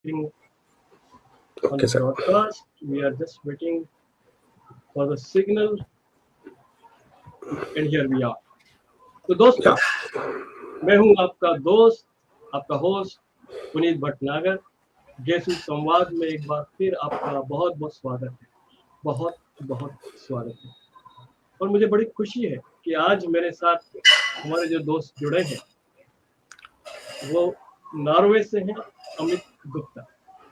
on Okay, the sir. broadcast. We are just waiting for the signal, and here we are. तो दोस्तों, मैं हूं आपका दोस्त, आपका होस्ट पुनीत भटनागर। गेसु संवाद में एक बार फिर आपका बहुत बहुत स्वागत है, बहुत बहुत स्वागत है। और मुझे बड़ी खुशी है कि आज मेरे साथ हमारे जो दोस्त जुड़े हैं वो नॉर्वे से हैं, अमित गुप्ता।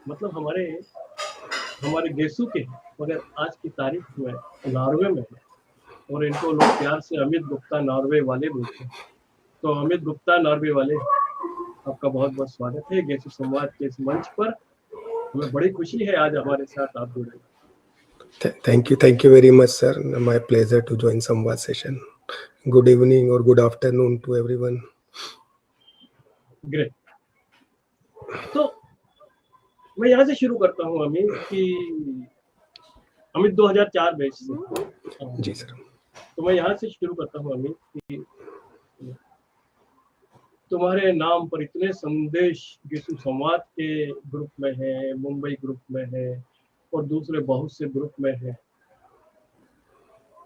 मतलब हमारे गेसु के हैं, मगर आज की तारीख में नॉर्वे में है और इनको लोग प्यार से अमित गुप्ता नॉर्वे वाले बोलते हैं। तो अमित गुप्ता नॉर्वे वाले, आपका बहुत बहुत स्वागत है गेसु संवाद के इस मंच पर। हमें बड़ी खुशी है आज हमारे साथ आप जुड़े। Thank you very much, sir. My pleasure to join Samvad session. Good evening or good afternoon to everyone. Great. तो मैं यहाँ से शुरू करता हूँ अमित कि अमित 2004 बैच से। जी सर। तो मैं यहाँ से शुरू करता हूँ अमित कि तुम्हारे नाम पर इतने संदेश गेसु संवाद के ग्रुप में है, मुंबई ग्रुप में है और दूसरे बहुत से ग्रुप में है।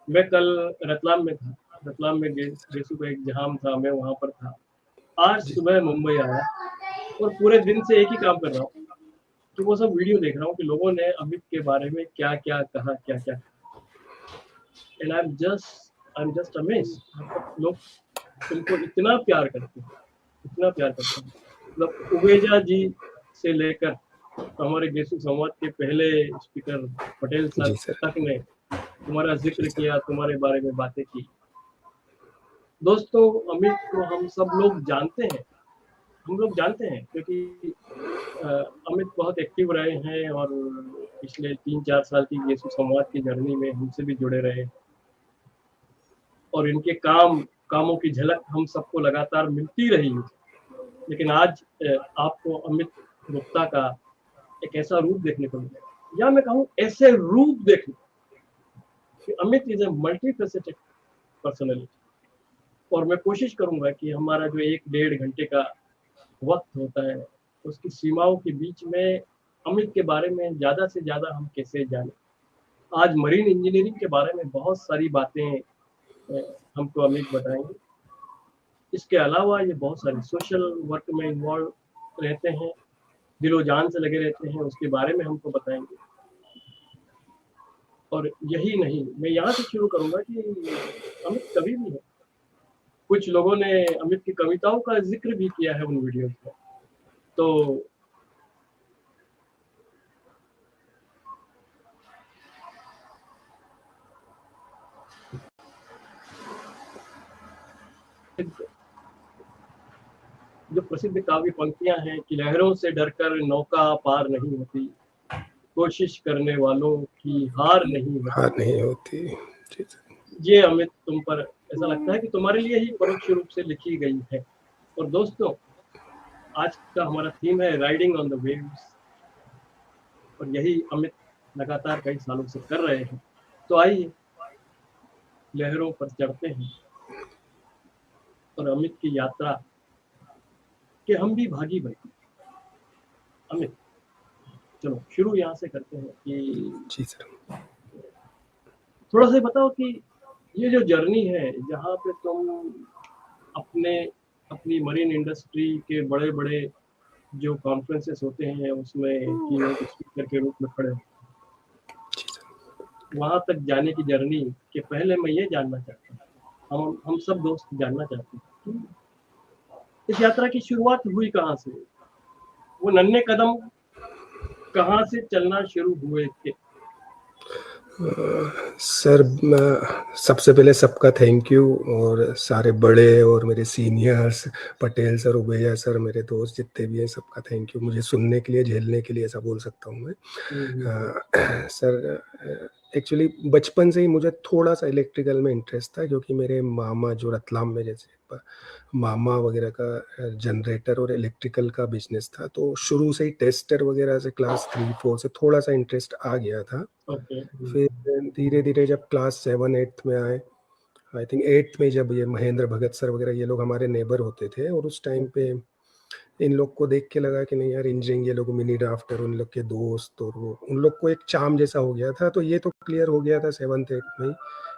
मैं कल रतलाम में था, रतलाम में गेसु का एग्जाम था, मैं वहां पर था। आज सुबह मुंबई आया और पूरे दिन से एक ही काम कर रहा हूँ कि वो सब वीडियो देख रहा हूँ कि लोगों ने अमित के बारे में क्या क्या कहा, क्या क्या। And I am just amazed. लोग तुमको इतना प्यार करते हैं, इतना प्यार करते हैं। मतलब उबेजा जी से लेकर हमारे गेसु संवाद के पहले स्पीकर पटेल सर तक ने तुम्हारा जिक्र किया, तुम्हारे बारे में बातें की। दोस्तों, अमित को हम सब लोग जानते हैं, क्योंकि अमित बहुत एक्टिव रहे हैं और पिछले 3-4 साल की गेसु संवाद की जर्नी में हमसे भी जुड़े रहे और इनके कामों की झलक हम सबको लगातार मिलती रही। लेकिन आज आपको अमित गुप्ता का एक ऐसा रूप देखने को मिला, या मैं कहूँ ऐसे रूप देखने कि Amit is a multifaceted personality. और मैं कोशिश करूंगा कि हमारा जो 1-1.5 घंटे का वक्त होता है उसकी सीमाओं के बीच में अमित के बारे में ज्यादा से ज्यादा हम कैसे जाने। आज मरीन इंजीनियरिंग के बारे में बहुत सारी बातें हमको अमित बताएंगे। इसके अलावा ये बहुत सारी सोशल वर्क में इन्वॉल्व रहते हैं, दिलो जान से लगे रहते हैं, उसके बारे में हमको बताएंगे। और यही नहीं, मैं यहाँ से शुरू करूंगा कि अमित कभी भी है, कुछ लोगों ने अमित की कविताओं का जिक्र भी किया है उन वीडियोस में। तो जो प्रसिद्ध काव्य पंक्तियां हैं कि लहरों से डरकर नौका पार नहीं होती, कोशिश करने वालों की हार नहीं होती। ये अमित तुम पर ऐसा लगता है कि तुम्हारे लिए ही परोक्ष रूप से लिखी गई है। और दोस्तों, आज का हमारा थीम है राइडिंग ऑन द वेव्स, और यही अमित लगातार कई सालों से कर रहे हैं। तो आइए लहरों पर चढ़ते हैं और अमित की यात्रा के हम भी भागी बने। अमित, चलो शुरू यहाँ से करते हैं कि जी सर, थोड़ा सा बताओ कि ये जो जर्नी है जहाँ पे तुम अपनी मरीन इंडस्ट्री के बड़े बड़े जो कॉन्फ्रेंसेस होते हैं उसमें कीनोट स्पीकर के रूप में खड़े हो, वहां तक जाने की जर्नी के पहले मैं ये जानना चाहता हूँ, हम सब दोस्त जानना चाहते हैं इस यात्रा की शुरुआत हुई कहाँ से? वो नन्हे कदम कहाँ से चलना शुरू हुए थे? सर सबसे पहले सबका थैंक यू, और सारे बड़े और मेरे सीनियर्स, पटेल सर, उबेया सर, मेरे दोस्त जितने भी हैं, सबका थैंक यू मुझे सुनने के लिए, झेलने के लिए, ऐसा बोल सकता हूँ मैं। सर एक्चुअली बचपन से ही मुझे थोड़ा सा इलेक्ट्रिकल में इंटरेस्ट था, क्योंकि मेरे मामा जो रतलाम में जैसे मामा वगैरह का जनरेटर और इलेक्ट्रिकल का बिजनेस था, तो शुरू से ही टेस्टर वगैरह से क्लास 3-4 से थोड़ा सा इंटरेस्ट आ गया था। फिर धीरे धीरे जब क्लास 7-8 में आए, आई थिंक 8 में, जब ये महेंद्र भगत सर वगैरह ये लोग हमारे नेबर होते थे, और उस टाइम पे इन लोग को देख के लगा कि नहीं यार इंजीनियरिंग, ये लोग मिनी ड्राफ्टर, उन लोग के दोस्त, और वो उन लोग को एक चार्म जैसा हो गया था। तो ये तो क्लियर हो गया था 7th 8th में ही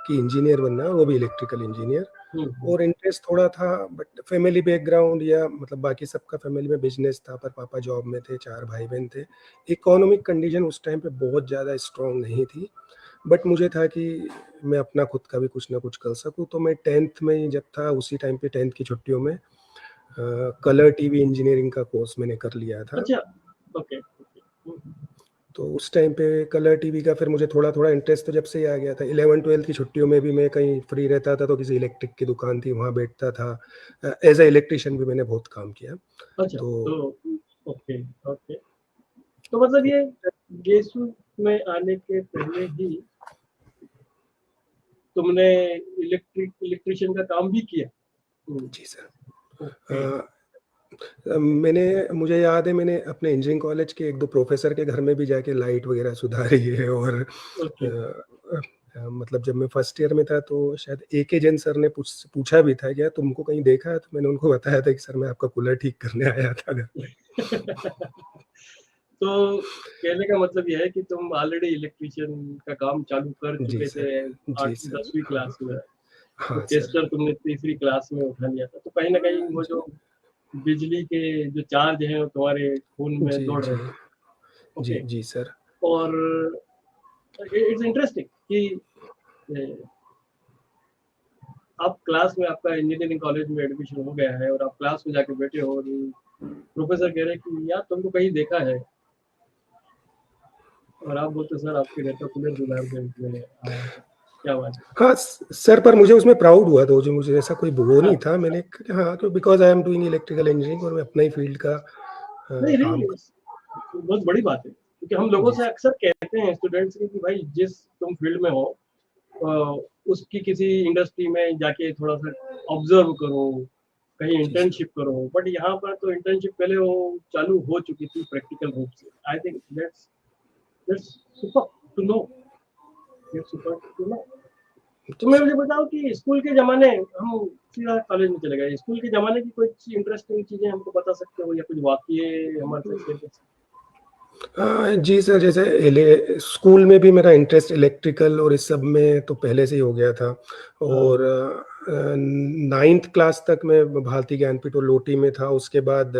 कि इंजीनियर बनना है, वो भी इलेक्ट्रिकल इंजीनियर। और इंटरेस्ट थोड़ा था, बट फैमिली बैकग्राउंड या मतलब बाकी सबका फैमिली में बिजनेस था, पर पापा जॉब में थे, 4 भाई बहन थे। इकोनॉमिक कंडीशन उस टाइम पे बहुत ज़्यादा स्ट्रांग नहीं थी, बट मुझे था कि मैं अपना खुद का भी कुछ ना कुछ कर सकूँ। तो मैं 10th में ही जब था, उसी टाइम पे 10th की छुट्टियों में कलर टीवी इंजीनियरिंग का कोर्स मैंने कर लिया था। अच्छा, ओके। तो उस टाइम पे कलर टीवी का फिर मुझे थोड़ा थोड़ा इंटरेस्ट तो जब से ही आ गया था। 11th 12th की छुट्टियों में भी मैं कहीं फ्री रहता था तो किसी इलेक्ट्रिक की दुकान थी, वहाँ बैठता था। एज ए इलेक्ट्रिशियन भी मैंने बहुत काम किया। अच्छा, तो ओके ओके। तो मतलब ये गेसु में आने के पहले ही तुमने इलेक्ट्रिशियन का काम भी किया? जी सर। ओके। मुझे याद है मैंने अपने इंजीनियरिंग कॉलेज के 1-2 प्रोफेसर के घर में भी जाके लाइट वगैरह सुधारी है। और ओके। मतलब जब मैं फर्स्ट ईयर में था तो शायद एके जैन सर ने पूछा भी था क्या तुमको कहीं देखा है, तो मैंने उनको बताया था कि सर मैं आपका कूलर ठीक करने आया था घर में। तो कहने का मतलब ये है कि तुम ऑलरेडी इलेक्ट्रिशियन का काम चालू कर जी चुके सर। थे जी 8वीं सर। 10वीं हाँ, क्लास में। तो हाँ सर। टेस्टर तुमने तीसरी क्लास में उठा लिया था, तो कहीं ना कहीं वो जो बिजली के जो चार्ज हैं वो तुम्हारे खून में जी, दौड़ रहे जी। थे। जी, ओके। जी सर। और इट्स इंटरेस्टिंग कि आप क्लास में, आपका इंजीनियरिंग कॉलेज में एडमिशन हो गया है और आप क्लास में जाके बैठे हो और प्रोफेसर कह रहे हैं कि यार तुमको कहीं देखा है, और आप बोलते सर आपके घर का कूलर सुधार दे इसमें आया है। क्या बात है। हाँ सर, पर मुझे उसमें प्राउड हुआ था, जो मुझे ऐसा कोई वो हाँ, नहीं था। मैंने हाँ, तो because I am doing electrical engineering और मैं अपना ही फील्ड का नहीं काम नहीं, बहुत बड़ी बात है, क्योंकि हम लोगों जी से अक्सर कहते हैं स्टूडेंट्स की कि भाई जिस तुम फील्ड में हो उसकी किसी इंडस्ट्री में जाके थोड़ा सा ऑब्जर्व करो, कहीं जी सर। इंटर्नशिप करो। बट यहाँ पर तो इंटर्नशिप पहले वो चालू हो चुकी थी प्रैक्टिकल रूप से। I think that's super to know, that's super to know. तो जी मैं सर। मुझे बताओ कि स्कूल के जमाने, हम सीधा कॉलेज में चले गए, स्कूल के जमाने की कुछ इंटरेस्टिंग चीजें हमको बता सकते हो या कुछ वाकये हमारे साथ शेयर कर सकते जी सर, जैसे स्कूल में भी मेरा इंटरेस्ट इलेक्ट्रिकल और इस सब में तो पहले से ही हो गया था। हो? हाँ। और 9th क्लास तक मैं भारतीय ज्ञानपीठ और लोटी में था। उसके बाद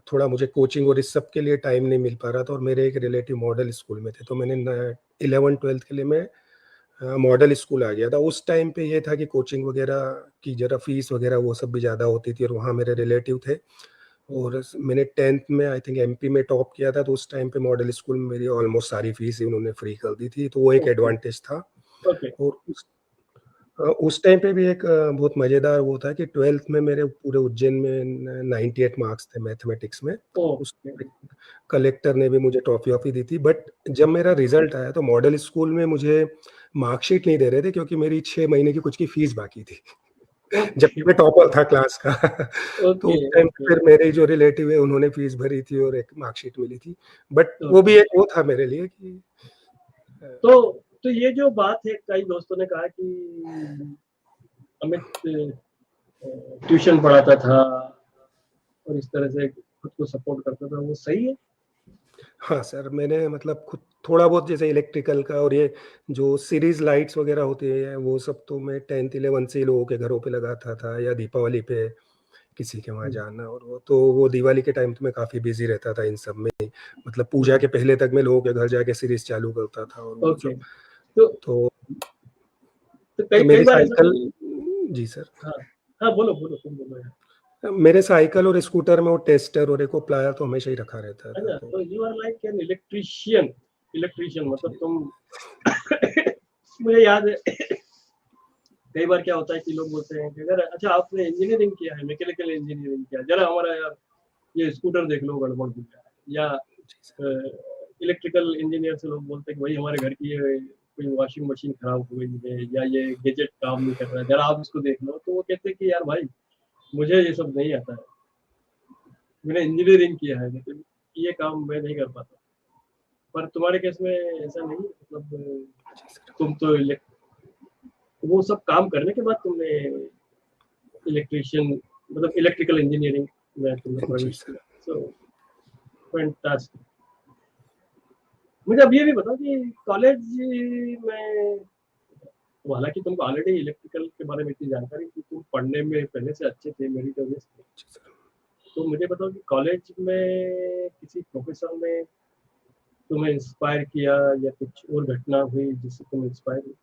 थोड़ा मुझे कोचिंग और इस सब के लिए टाइम नहीं मिल पा रहा था, और मेरे एक रिलेटिव मॉडल स्कूल में थे, तो मैंने 11th 12th के लिए मैं मॉडल स्कूल आ गया था। उस टाइम पे ये था कि कोचिंग वगैरह की ज़रा फीस वगैरह वो सब भी ज़्यादा होती थी, और वहाँ मेरे रिलेटिव थे। और मैंने 10th में आई थिंक एमपी में टॉप किया था, तो उस टाइम पे मॉडल स्कूल में मेरी ऑलमोस्ट सारी फीस ही उन्होंने फ्री कर दी थी, तो वो एक ओके एडवांटेज था। ओके। और उस टाइम पे भी एक बहुत मज़ेदार वो था कि 12th में मेरे पूरे उज्जैन में 98 मार्क्स थे मैथमेटिक्स में। उस ओके। कलेक्टर ने भी मुझे ट्रॉफी-वॉफी दी थी, बट जब मेरा रिज़ल्ट आया तो मॉडल स्कूल में मुझे मार्कशीट नहीं दे रहे थे, क्योंकि मेरी 6 महीने की कुछ की फीस बाकी थी। जबकि ओके मैं टॉपर था क्लास का। तो ओके उस टाइम पे ओके। फिर मेरे जो रिलेटिव है उन्होंने फीस भरी थी और एक मार्कशीट मिली थी। बट वो भी ओके। एक वो था मेरे लिए कि तो तो ये जो बात है, कई दोस्तों ने कहा कि अमित ट्यूशन पढ़ाता था और इस तरह से खुद को सपोर्ट करता था, वो सही है? हाँ सर, मैंने मतलब खुद थोड़ा बहुत जैसे इलेक्ट्रिकल का और ये जो सीरीज़ लाइट्स वगैरह होती है, वो सब तो मैं 10th 11th से ही लोगों के घरों पे लगाता था, या दीपावली पे किसी के वहाँ हम्म, जाना। और वो दिवाली के टाइम तो मैं काफ़ी बिज़ी रहता था इन सब में। मतलब पूजा हम्म, के पहले तक मैं लोगों के घर जाके सीरीज़ चालू करता था और वो ओके। सब। तो तो तो कई कई मेरी बार ऐसा साइकिल नहीं। जी सर। हाँ हाँ, बोलो बोलो, तुम बोलो यार। मेरे साइकिल और स्कूटर में वो टेस्टर और एक वो प्लायर तो हमेशा ही रखा रहता था। अच्छा, तो तो you are like an electrician. Electrician मतलब जी, तुम मुझे याद है कई बार क्या होता है कि लोग बोलते हैं कि अगर अच्छा आपने इंजीनियरिंग किया है, मैकेनिकल इंजीनियरिंग किया है, जरा हमारा यार ये स्कूटर देख लो, गड़बड़ हो गया है। या जी सर। इलेक्ट्रिकल इंजीनियर से लोग बोलते हैं कि भाई हमारे घर की ये कोई वॉशिंग मशीन खराब हो गई है या ये गैजेट काम नहीं कर रहा है, जरा आप इसको देख लो। तो वो कहते हैं कि यार भाई मुझे ये सब नहीं आता है, मैंने इंजीनियरिंग किया है, लेकिन ये काम मैं नहीं कर पाता। पर तुम्हारे केस में ऐसा नहीं है, मतलब जी सर। तुम तो वो सब काम करने के बाद तुमने इलेक्ट्रिशियन मतलब इलेक्ट्रिकल इंजीनियरिंग मैं तुमने जी प्रवेश सर। किया। सो फैंटास्टिक। मुझे अब ये भी बताओ कि कॉलेज में, तो हालांकि तुमको ऑलरेडी इलेक्ट्रिकल के बारे में इतनी जानकारी थी, तुम पढ़ने में पहले से अच्छे थे, मेरी वजह से। जी सर। तो मुझे बताओ कि कॉलेज में किसी प्रोफेसर ने तुम्हें इंस्पायर किया या कुछ और घटना हुई जिससे तुम इंस्पायर हुए?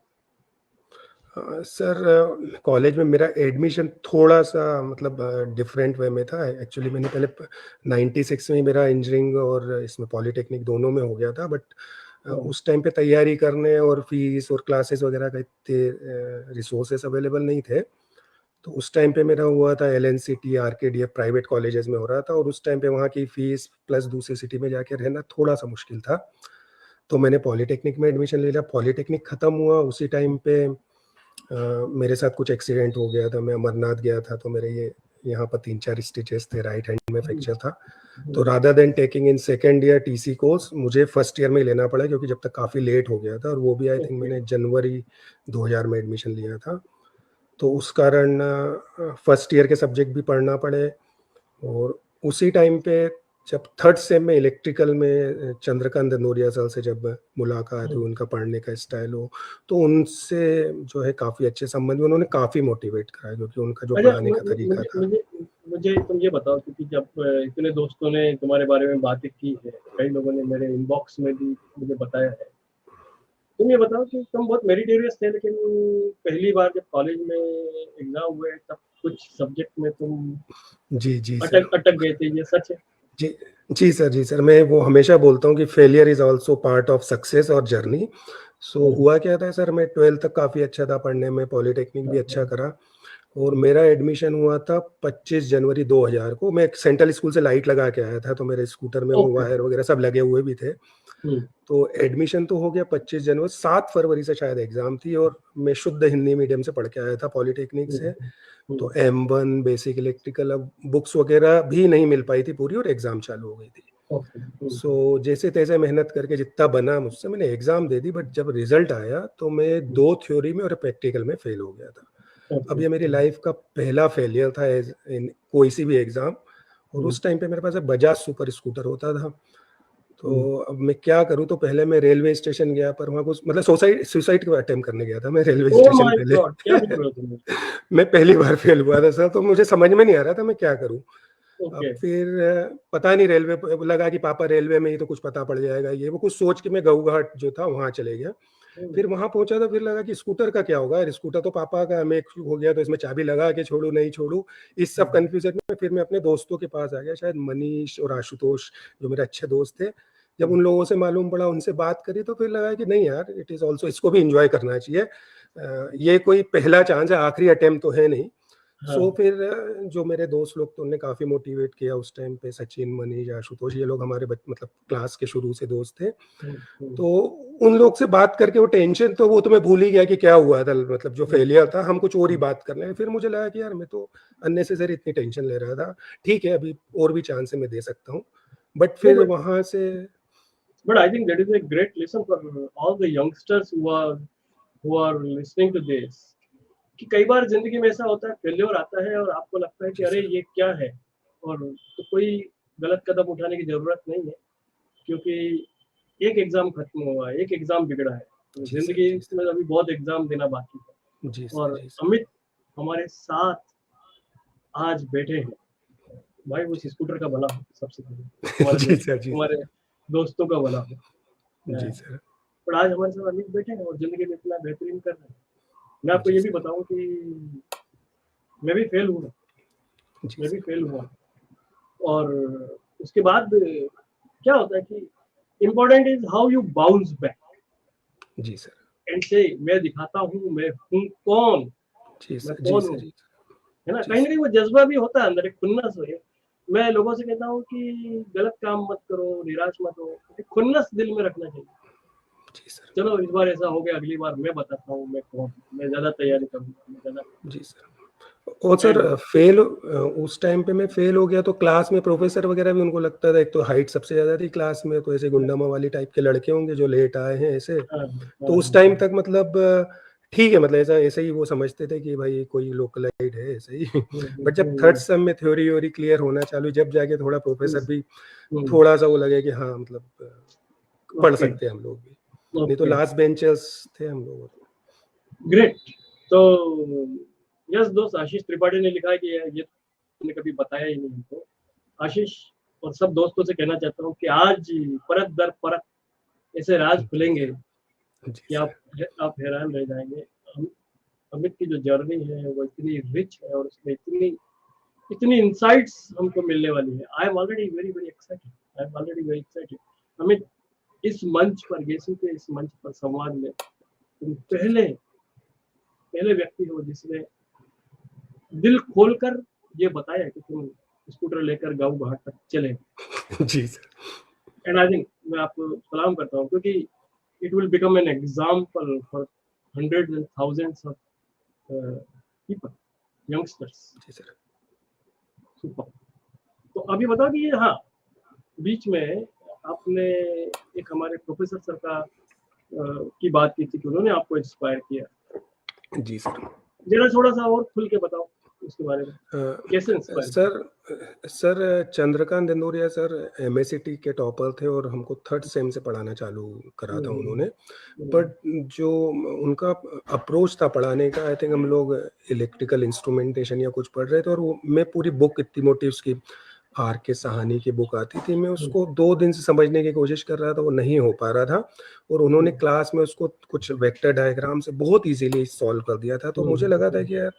सर कॉलेज में मेरा एडमिशन थोड़ा-सा मतलब डिफरेंट वे में था। एक्चुअली मैंने पहले 96 में ही मेरा इंजीनियरिंग और इसमें पॉलिटेक्निक दोनों में हो गया था, बट हाँ, उस टाइम पे तैयारी करने और फीस और क्लासेस वगैरह का इतने रिसोर्सेस अवेलेबल नहीं थे। तो उस टाइम पे मेरा हुआ था एलएनसीटी, आरकेडीएफ प्राइवेट कॉलेजेस में हो रहा था, और उस टाइम पे वहाँ की फीस प्लस दूसरी सिटी में जाके रहना थोड़ा-सा मुश्किल था। तो मैंने पॉलिटेक्निक में एडमिशन ले लिया। पॉलिटेक्निक खत्म हुआ उसी टाइम पे मेरे साथ कुछ एक्सीडेंट हो गया था। मैं अमरनाथ गया था, तो मेरे ये यहाँ पर 3-4 स्टिचेस थे, राइट हैंड में फ्रैक्चर था। तो rather than taking in second year TC course, मुझे फर्स्ट ईयर में ही लेना पड़ा, क्योंकि जब तक काफ़ी लेट हो गया था, और वो भी आई थिंक ओके। मैंने जनवरी 2000 में एडमिशन लिया था। तो उस कारण फर्स्ट ईयर के सब्जेक्ट भी पढ़ना पड़े। और उसी टाइम पे जब थर्ड सेम में इलेक्ट्रिकल में चंद्रकांत दंदोरिया सर से जब मुलाकात हुई, उनका पढ़ने का स्टाइल हो, तो उनसे जो है काफ़ी अच्छे संबंध हुए। उन्होंने काफ़ी मोटिवेट करा, क्योंकि उनका जो अच्छा, पढ़ाने का तरीका मुझे था। मुझे मुझे तुम ये बताओ, क्योंकि जब इतने दोस्तों ने तुम्हारे बारे में बातें की है, कई लोगों ने मेरे इनबॉक्स में भी मुझे बताया है, तुम ये बताओ कि तुम बहुत मेरिटोरियस थे, लेकिन पहली बार जब कॉलेज में एग्जाम हुए तब कुछ सब्जेक्ट में तुम जी, जी सर। अटक अटक गए थे, ये सच है? जी, जी सर, जी सर। मैं वो हमेशा बोलता हूँ कि failure is also part of success और जर्नी। सो हाँ, हुआ क्या था सर, मैं 12th तक काफ़ी अच्छा था पढ़ने में, पॉलिटेक्निक भी हाँ, अच्छा हाँ, करा, और मेरा एडमिशन हुआ था 25 जनवरी 2000 को। मैं एक सेंट्रल स्कूल से लाइट लगा के आया था, तो मेरे स्कूटर में वो ओके। वायर वगैरह सब लगे हुए भी थे। हम्म, तो एडमिशन तो हो गया 25 जनवरी, 7 फरवरी से शायद एग्ज़ाम थी, और मैं शुद्ध हिंदी मीडियम से पढ़ के आया था पॉलिटेक्निक से। हम्म, तो M1 बेसिक इलेक्ट्रिकल, अब बुक्स वगैरह भी नहीं मिल पाई थी पूरी, और एग्ज़ाम चालू हो गई थी। ओके। सो जैसे-तैसे मेहनत करके जितना बना मुझसे, मैंने एग्ज़ाम दे दी, बट जब रिज़ल्ट आया तो मैं 2 थ्योरी में और प्रैक्टिकल में फ़ेल हो गया था। अब ओके। ये मेरी लाइफ़ का पहला फेलियर था एज़ इन कोई सी भी एग्ज़ाम, और उस टाइम पे मेरे पास एक बजाज सुपर स्कूटर होता था। तो अब मैं क्या करूँ, तो पहले मैं रेलवे स्टेशन गया, पर वहाँ कुछ मतलब सुसाइड का अटेम्प्ट करने गया था मैं रेलवे ओह स्टेशन माय पहले। गॉड, क्या बोल रहे हो तुम? मैं पहली बार फ़ेल हुआ था सर, तो मुझे समझ में नहीं आ रहा था मैं क्या करूँ? अब ओके। फिर पता नहीं, रेलवे प लगा कि पापा रेलवे में ही तो कुछ पता पड़ जाएगा, ये वो कुछ सोच के मैं गऊघाट जो था वहाँ चले गया। हम्म, फिर वहाँ पहुँचा तो फिर लगा कि स्कूटर का क्या होगा? यार स्कूटर तो पापा का है, मैं हो गया तो इसमें चाबी लगा के छोड़ूँ, नहीं छोड़ूँ? इस सब कन्फ्यूज़न में फिर मैं अपने दोस्तों के पास आ गया, शायद मनीष और आशुतोष जो मेरे अच्छे दोस्त थे। जब उन लोगों से मालूम पड़ा, उनसे बात करी, तो फिर लगा कि नहीं यार, इट इज़ ऑल्सो, इसको भी एन्जॉय करना चाहिए। ये कोई पहला चांस है, आखिरी अटेम्प्ट तो है नहीं। हाँ, सो फिर जो मेरे दोस्त लोग थे उन्होंने काफ़ी मोटिवेट किया उस टाइम पे, सचिन, मनीष, आशुतोष, ये लोग हमारे मतलब क्लास के शुरू से दोस्त थे। हम्म, हम्म, तो उन लोग से बात करके वो टेंशन तो वो तो मैं भूल ही गया कि क्या हुआ था, मतलब जो हम्म, फेलियर था, हम कुछ और ही हम्म, बात कर रहे हैं। फिर मुझे लगा कि यार मैं तो अननेसेसरी इतनी टेंशन ले रहा था। ठीक है, अभी और भी चांस है, मैं दे सकता हूँ। बट No, फिर वहाँ से but I think that is a great lesson for all the youngsters who are listening to this, कि कई बार जिंदगी में ऐसा होता है, फेल्योर आता है और आपको लगता है कि जी अरे सर। ये क्या है, और तो कोई गलत कदम उठाने की जरूरत नहीं है, क्योंकि एक एग्जाम खत्म हुआ है, एक एग्जाम बिगड़ा है, तो जी सर। जिंदगी जी सर। में अभी बहुत एग्जाम देना बाकी है। जी सर। और जी सर। अमित हमारे साथ आज बैठे हैं। भाई उस जी स्कूटर का भला हो, सबसे पहले तुम्हारे जी दोस्त, सर। जी तुम्हारे सर। दोस्तों का भला हो। जी सर। पर आज हमारे साथ अमित बैठे हैं और जिंदगी में इतना बेहतरीन कर रहे हैं। मैं आपको जी ये भी सर। बताऊं कि मैं भी फेल हुआ, जी मैं भी सर। फेल हुआ। और उसके बाद क्या होता है कि important is how you bounce back जी सर। एंड से मैं दिखाता हूँ मैं हूँ कौन, जी मैं सर। जी कौन सर। हूँ, जी है ना? जी कहीं ना सर। कहीं वो जज्बा भी होता है अंदर, एक खुन्नस हो। मैं लोगों से कहता हूँ कि गलत काम मत करो, निराश मत हो, एक खुन्नस दिल में रखना चाहिए। जी सर। चलो इस बार ऐसा हो गया, अगली बार मैं बताता हूँ मैं कौन हूँ, मैं ज्यादा तैयारी करूंगा, मैं ज्यादा जी सर। और सर एंड उस टाइम पे मैं फेल हो गया, तो क्लास में प्रोफेसर वगैरह भी, उनको लगता था, एक तो हाइट सबसे ज़्यादा थी क्लास में, तो ऐसे गुंडा मवाली टाइप के लड़के होंगे जो लेट आए हैं ऐसे। हाँ, तो हाँ, उस टाइम तक मतलब ठीक है, मतलब ऐसा ऐसे ही वो समझते थे कि भाई कोई लोकलाइट है ऐसे ही। बट जब थर्ड सेम में थ्योरी व्योरी क्लियर होना चालू, जब जाके थोड़ा प्रोफेसर भी थोड़ा सा वो लगे कि हाँ मतलब पढ़ सकते हैं हम लोग भी, नहीं तो लास्ट बेंचर्स थे हम लोग। ग्रेट। तो यस दोस्त, आशीष त्रिपाठी ने लिखा है कि ये तुमने कभी बताया ही नहीं हमको। आशीष और सब दोस्तों से कहना चाहता हूँ कि आज परत दर परत ऐसे राज खुलेंगे कि आप हैरान रह जाएंगे। अमित की जो जर्नी है वो इतनी रिच है और उसमें इतनी इंसाइट्स हमको मिलने वाली है। I am already very very excited. Amit, इस मंच पर, गेसू के इस मंच पर संवाद में तुम पहले व्यक्ति हो जिसने दिल खोलकर ये बताया कि तुम स्कूटर लेकर गांव घाट तक चले। जी सर। एंड आई थिंक मैं आपको सलाम करता हूँ, क्योंकि it will become an example for hundreds and thousands of people, youngsters. जी सर। सुपर। तो अभी बताओ कि हाँ, बीच में आपने एक हमारे प्रोफेसर सर का की बात की थी कि उन्होंने आपको इंस्पायर किया। जी सर। जरा थोड़ा सा और खुल के बताओ उसके बारे में, कैसे inspire? Sir Chandrakant Dinoria sir MSCT के टॉपर थे और हमको थर्ड सेम से पढ़ाना चालू करा था उन्होंने। बट जो उनका अप्रोच था पढ़ाने का, आई थिंक हम लोग इलेक्ट्रिकल इंस्ट्रूमेंटेशन या कुछ पढ़ रहे थे, और वो मैं पूरी बुक इतनी मोटी उसकी आर के सहानी की बुक आती थी, मैं उसको 2 दिन से समझने की कोशिश कर रहा था, वो नहीं हो पा रहा था। और उन्होंने क्लास में उसको कुछ वेक्टर डायग्राम से बहुत इजीली सॉल्व कर दिया था। तो मुझे लगा था कि यार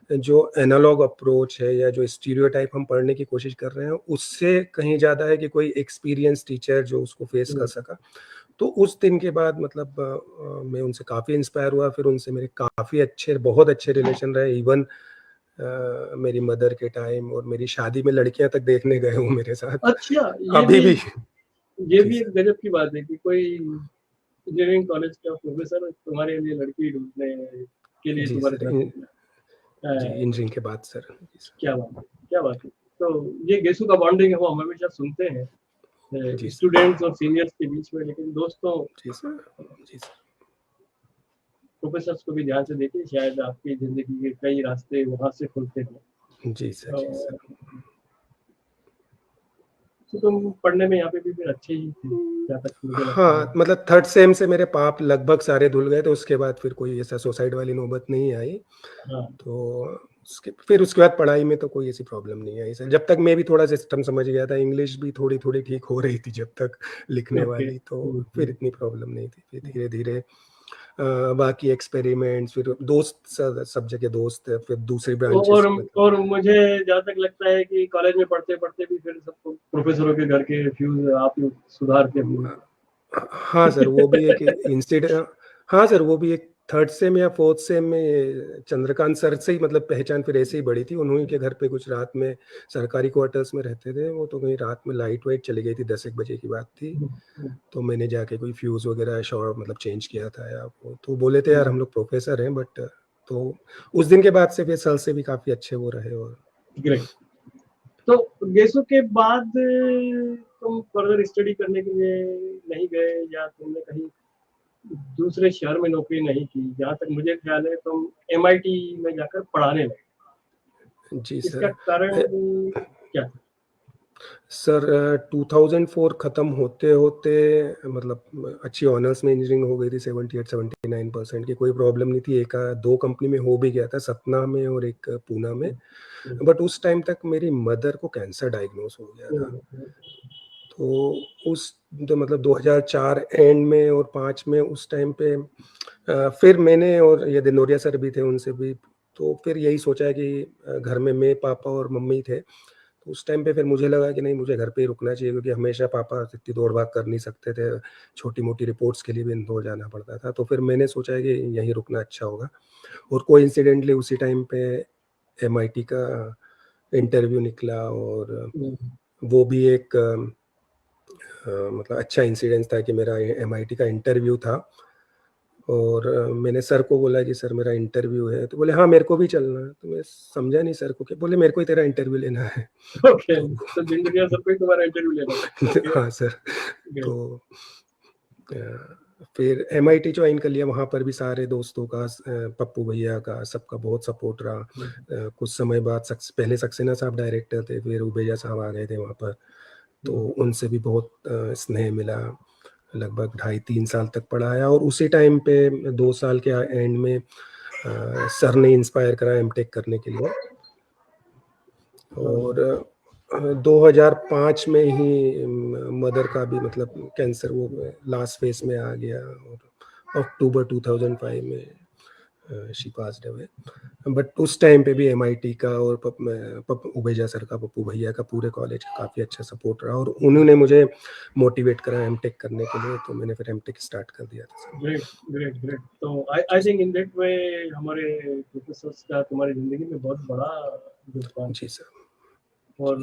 जो एनालॉग अप्रोच है या जो स्टीरियोटाइप हम पढ़ने की कोशिश कर रहे हैं, उससे कहीं ज़्यादा है कि कोई एक्सपीरियंस टीचर जो उसको फेस कर सका। तो उस दिन के बाद मतलब मैं उनसे काफ़ी इंस्पायर हुआ। फिर उनसे मेरे काफ़ी बहुत अच्छे रिलेशन रहे। इवन मेरी मदर के टाइम और मेरी शादी में लड़कियां तक देखने गए हूँ मेरे साथ। अच्छा, अभी भी ये भी एक गजब की बात है कि कोई इंजीनियरिंग कॉलेज का प्रोफेसर तुम्हारे लिए लड़की ढूंढने के लिए तुम्हारे साथ इंजीनियरिंग के बाद सर। क्या बात है। तो ये गेसू का बॉन्डिंग है, वो हम हमेशा सुनते हैं स्टूडेंट्स और सीनियर्स के बीच में। लेकिन दोस्तों, जी सर, प्रोफेसर्स को भी ध्यान से देखिए, शायद आपकी जिंदगी के कई रास्ते वहां से खुलते हैं। जी सर। तो तुम पढ़ने में यहाँ पे भी फिर अच्छे ही थे, जहाँ तक मुझे लगता है। हाँ, मतलब थर्ड सेम से मेरे पाप लगभग सारे धुल गए, तो उसके बाद फिर कोई ऐसा सुसाइड वाली नौबत नहीं आई। तो उसके बाद पढ़ाई में तो कोई ऐसी प्रॉब्लम नहीं आई सर। जब तक मैं भी थोड़ा सिस्टम समझ गया था, इंग्लिश भी थोड़ी थोड़ी ठीक हो रही थी जब तक लिखने वाली, तो फिर इतनी प्रॉब्लम नहीं थी। फिर धीरे धीरे बाकी एक्सपेरिमेंट्स, फिर दोस्त सब जगह दोस्त है, फिर दूसरी ब्रांचेस। और मुझे जहाँ तक लगता है कि कॉलेज में पढ़ते पढ़ते भी फिर सबको प्रोफेसरों के घर के फ्यूज आप सुधार के हुए। हाँ सर, वो भी एक इंसिडेंट। हाँ सर, वो भी एक थर्ड सेम या फोर्थ सेम में चंद्रकांत सर से ही मतलब पहचान फिर ऐसे ही बढ़ी थी। उन्हीं के घर पे कुछ रात में सरकारी क्वार्टर्स में रहते थे वो, तो कहीं रात में लाइट वाइट चली गई थी, 10-1 बजे की बात थी। तो मैंने जाके कोई फ्यूज वगैरह शॉर्ट मतलब चेंज किया था या वो, तो बोले थे यार हम लोग प्रोफेसर हैं। बट तो उस दिन के बाद से फिर सर से भी काफी अच्छे वो रहे। और ग्रेट। तो गेसू के बाद तुम फर्दर स्टडी करने के लिए नहीं गए, या तुमने कहीं दूसरे शहर में नौकरी नहीं की? जहाँ तक मुझे ख्याल है तुम MIT में जाकर पढ़ाने लगे। जी इसका सर। कारण क्या था? सर 2004 ख़त्म होते होते मतलब अच्छी ऑनर्स में इंजीनियरिंग हो गई थी, 78-79% की, कोई प्रॉब्लम नहीं थी। 1-2 कंपनी में हो भी गया था, सतना में और एक पूना में। बट उस टाइम तक मेरी मदर को कैंसर डायग्नोस हो गया था। तो उस मतलब 2004 एंड में और 5 में उस टाइम पे फिर मैंने, और ये दिनोरिया सर भी थे, उनसे भी तो फिर यही सोचा कि घर में मैं, पापा और मम्मी थे। तो उस टाइम पे फिर मुझे लगा कि नहीं, मुझे घर पे ही रुकना चाहिए, क्योंकि हमेशा पापा इतनी दौड़ भाग कर नहीं सकते थे, छोटी-मोटी रिपोर्ट्स के लिए भी इंदौर जाना पड़ता था। तो फिर मैंने सोचा कि यहीं रुकना अच्छा होगा। और कोइंसिडेंटली उसी टाइम पे MIT का इंटरव्यू निकला, और वो भी एक मतलब अच्छा इंसिडेंस था कि मेरा MIT का इंटरव्यू था। और मैंने सर को बोला कि सर मेरा इंटरव्यू है, तो बोले हाँ मेरे को भी चलना है। तो मैं समझा नहीं सर को, कि बोले मेरे को ही तेरा इंटरव्यू लेना है। ओके, तो दिनोरिया सर को ही तुम्हारा इंटरव्यू लेना है। हाँ सर। तो फिर MIT ज्वाइन कर लिया, वहाँ पर भी सारे दोस्तों का पप्पू भैया का सबका बहुत सपोर्ट रहा। कुछ समय बाद पहले सक्सेना साहब डायरेक्टर थे, फिर उबेजा साहब आ गए थे वहाँ पर, तो उनसे भी बहुत स्नेह मिला। लगभग 2.5-3 साल तक पढ़ाया, और उसी टाइम पे 2 साल के एंड में सर ने इंस्पायर करा एमटेक करने के लिए। और 2005 में ही मदर का भी मतलब कैंसर वो लास्ट फेज में आ गया, और अक्टूबर 2005 में शी पास्ड अवे। बट उस टाइम पे भी MIT का और उबेजा सर का, पप्पू भैया का, पूरे कॉलेज का काफ़ी अच्छा सपोर्ट रहा, और उन्होंने मुझे मोटिवेट करा एमटेक करने के लिए, तो मैंने फिर एमटेक स्टार्ट कर दिया था। Great great great. तो I think in that way हमारे प्रोफेसर्स का तुम्हारी जिंदगी में बहुत बड़ा योगदान। जी सर। और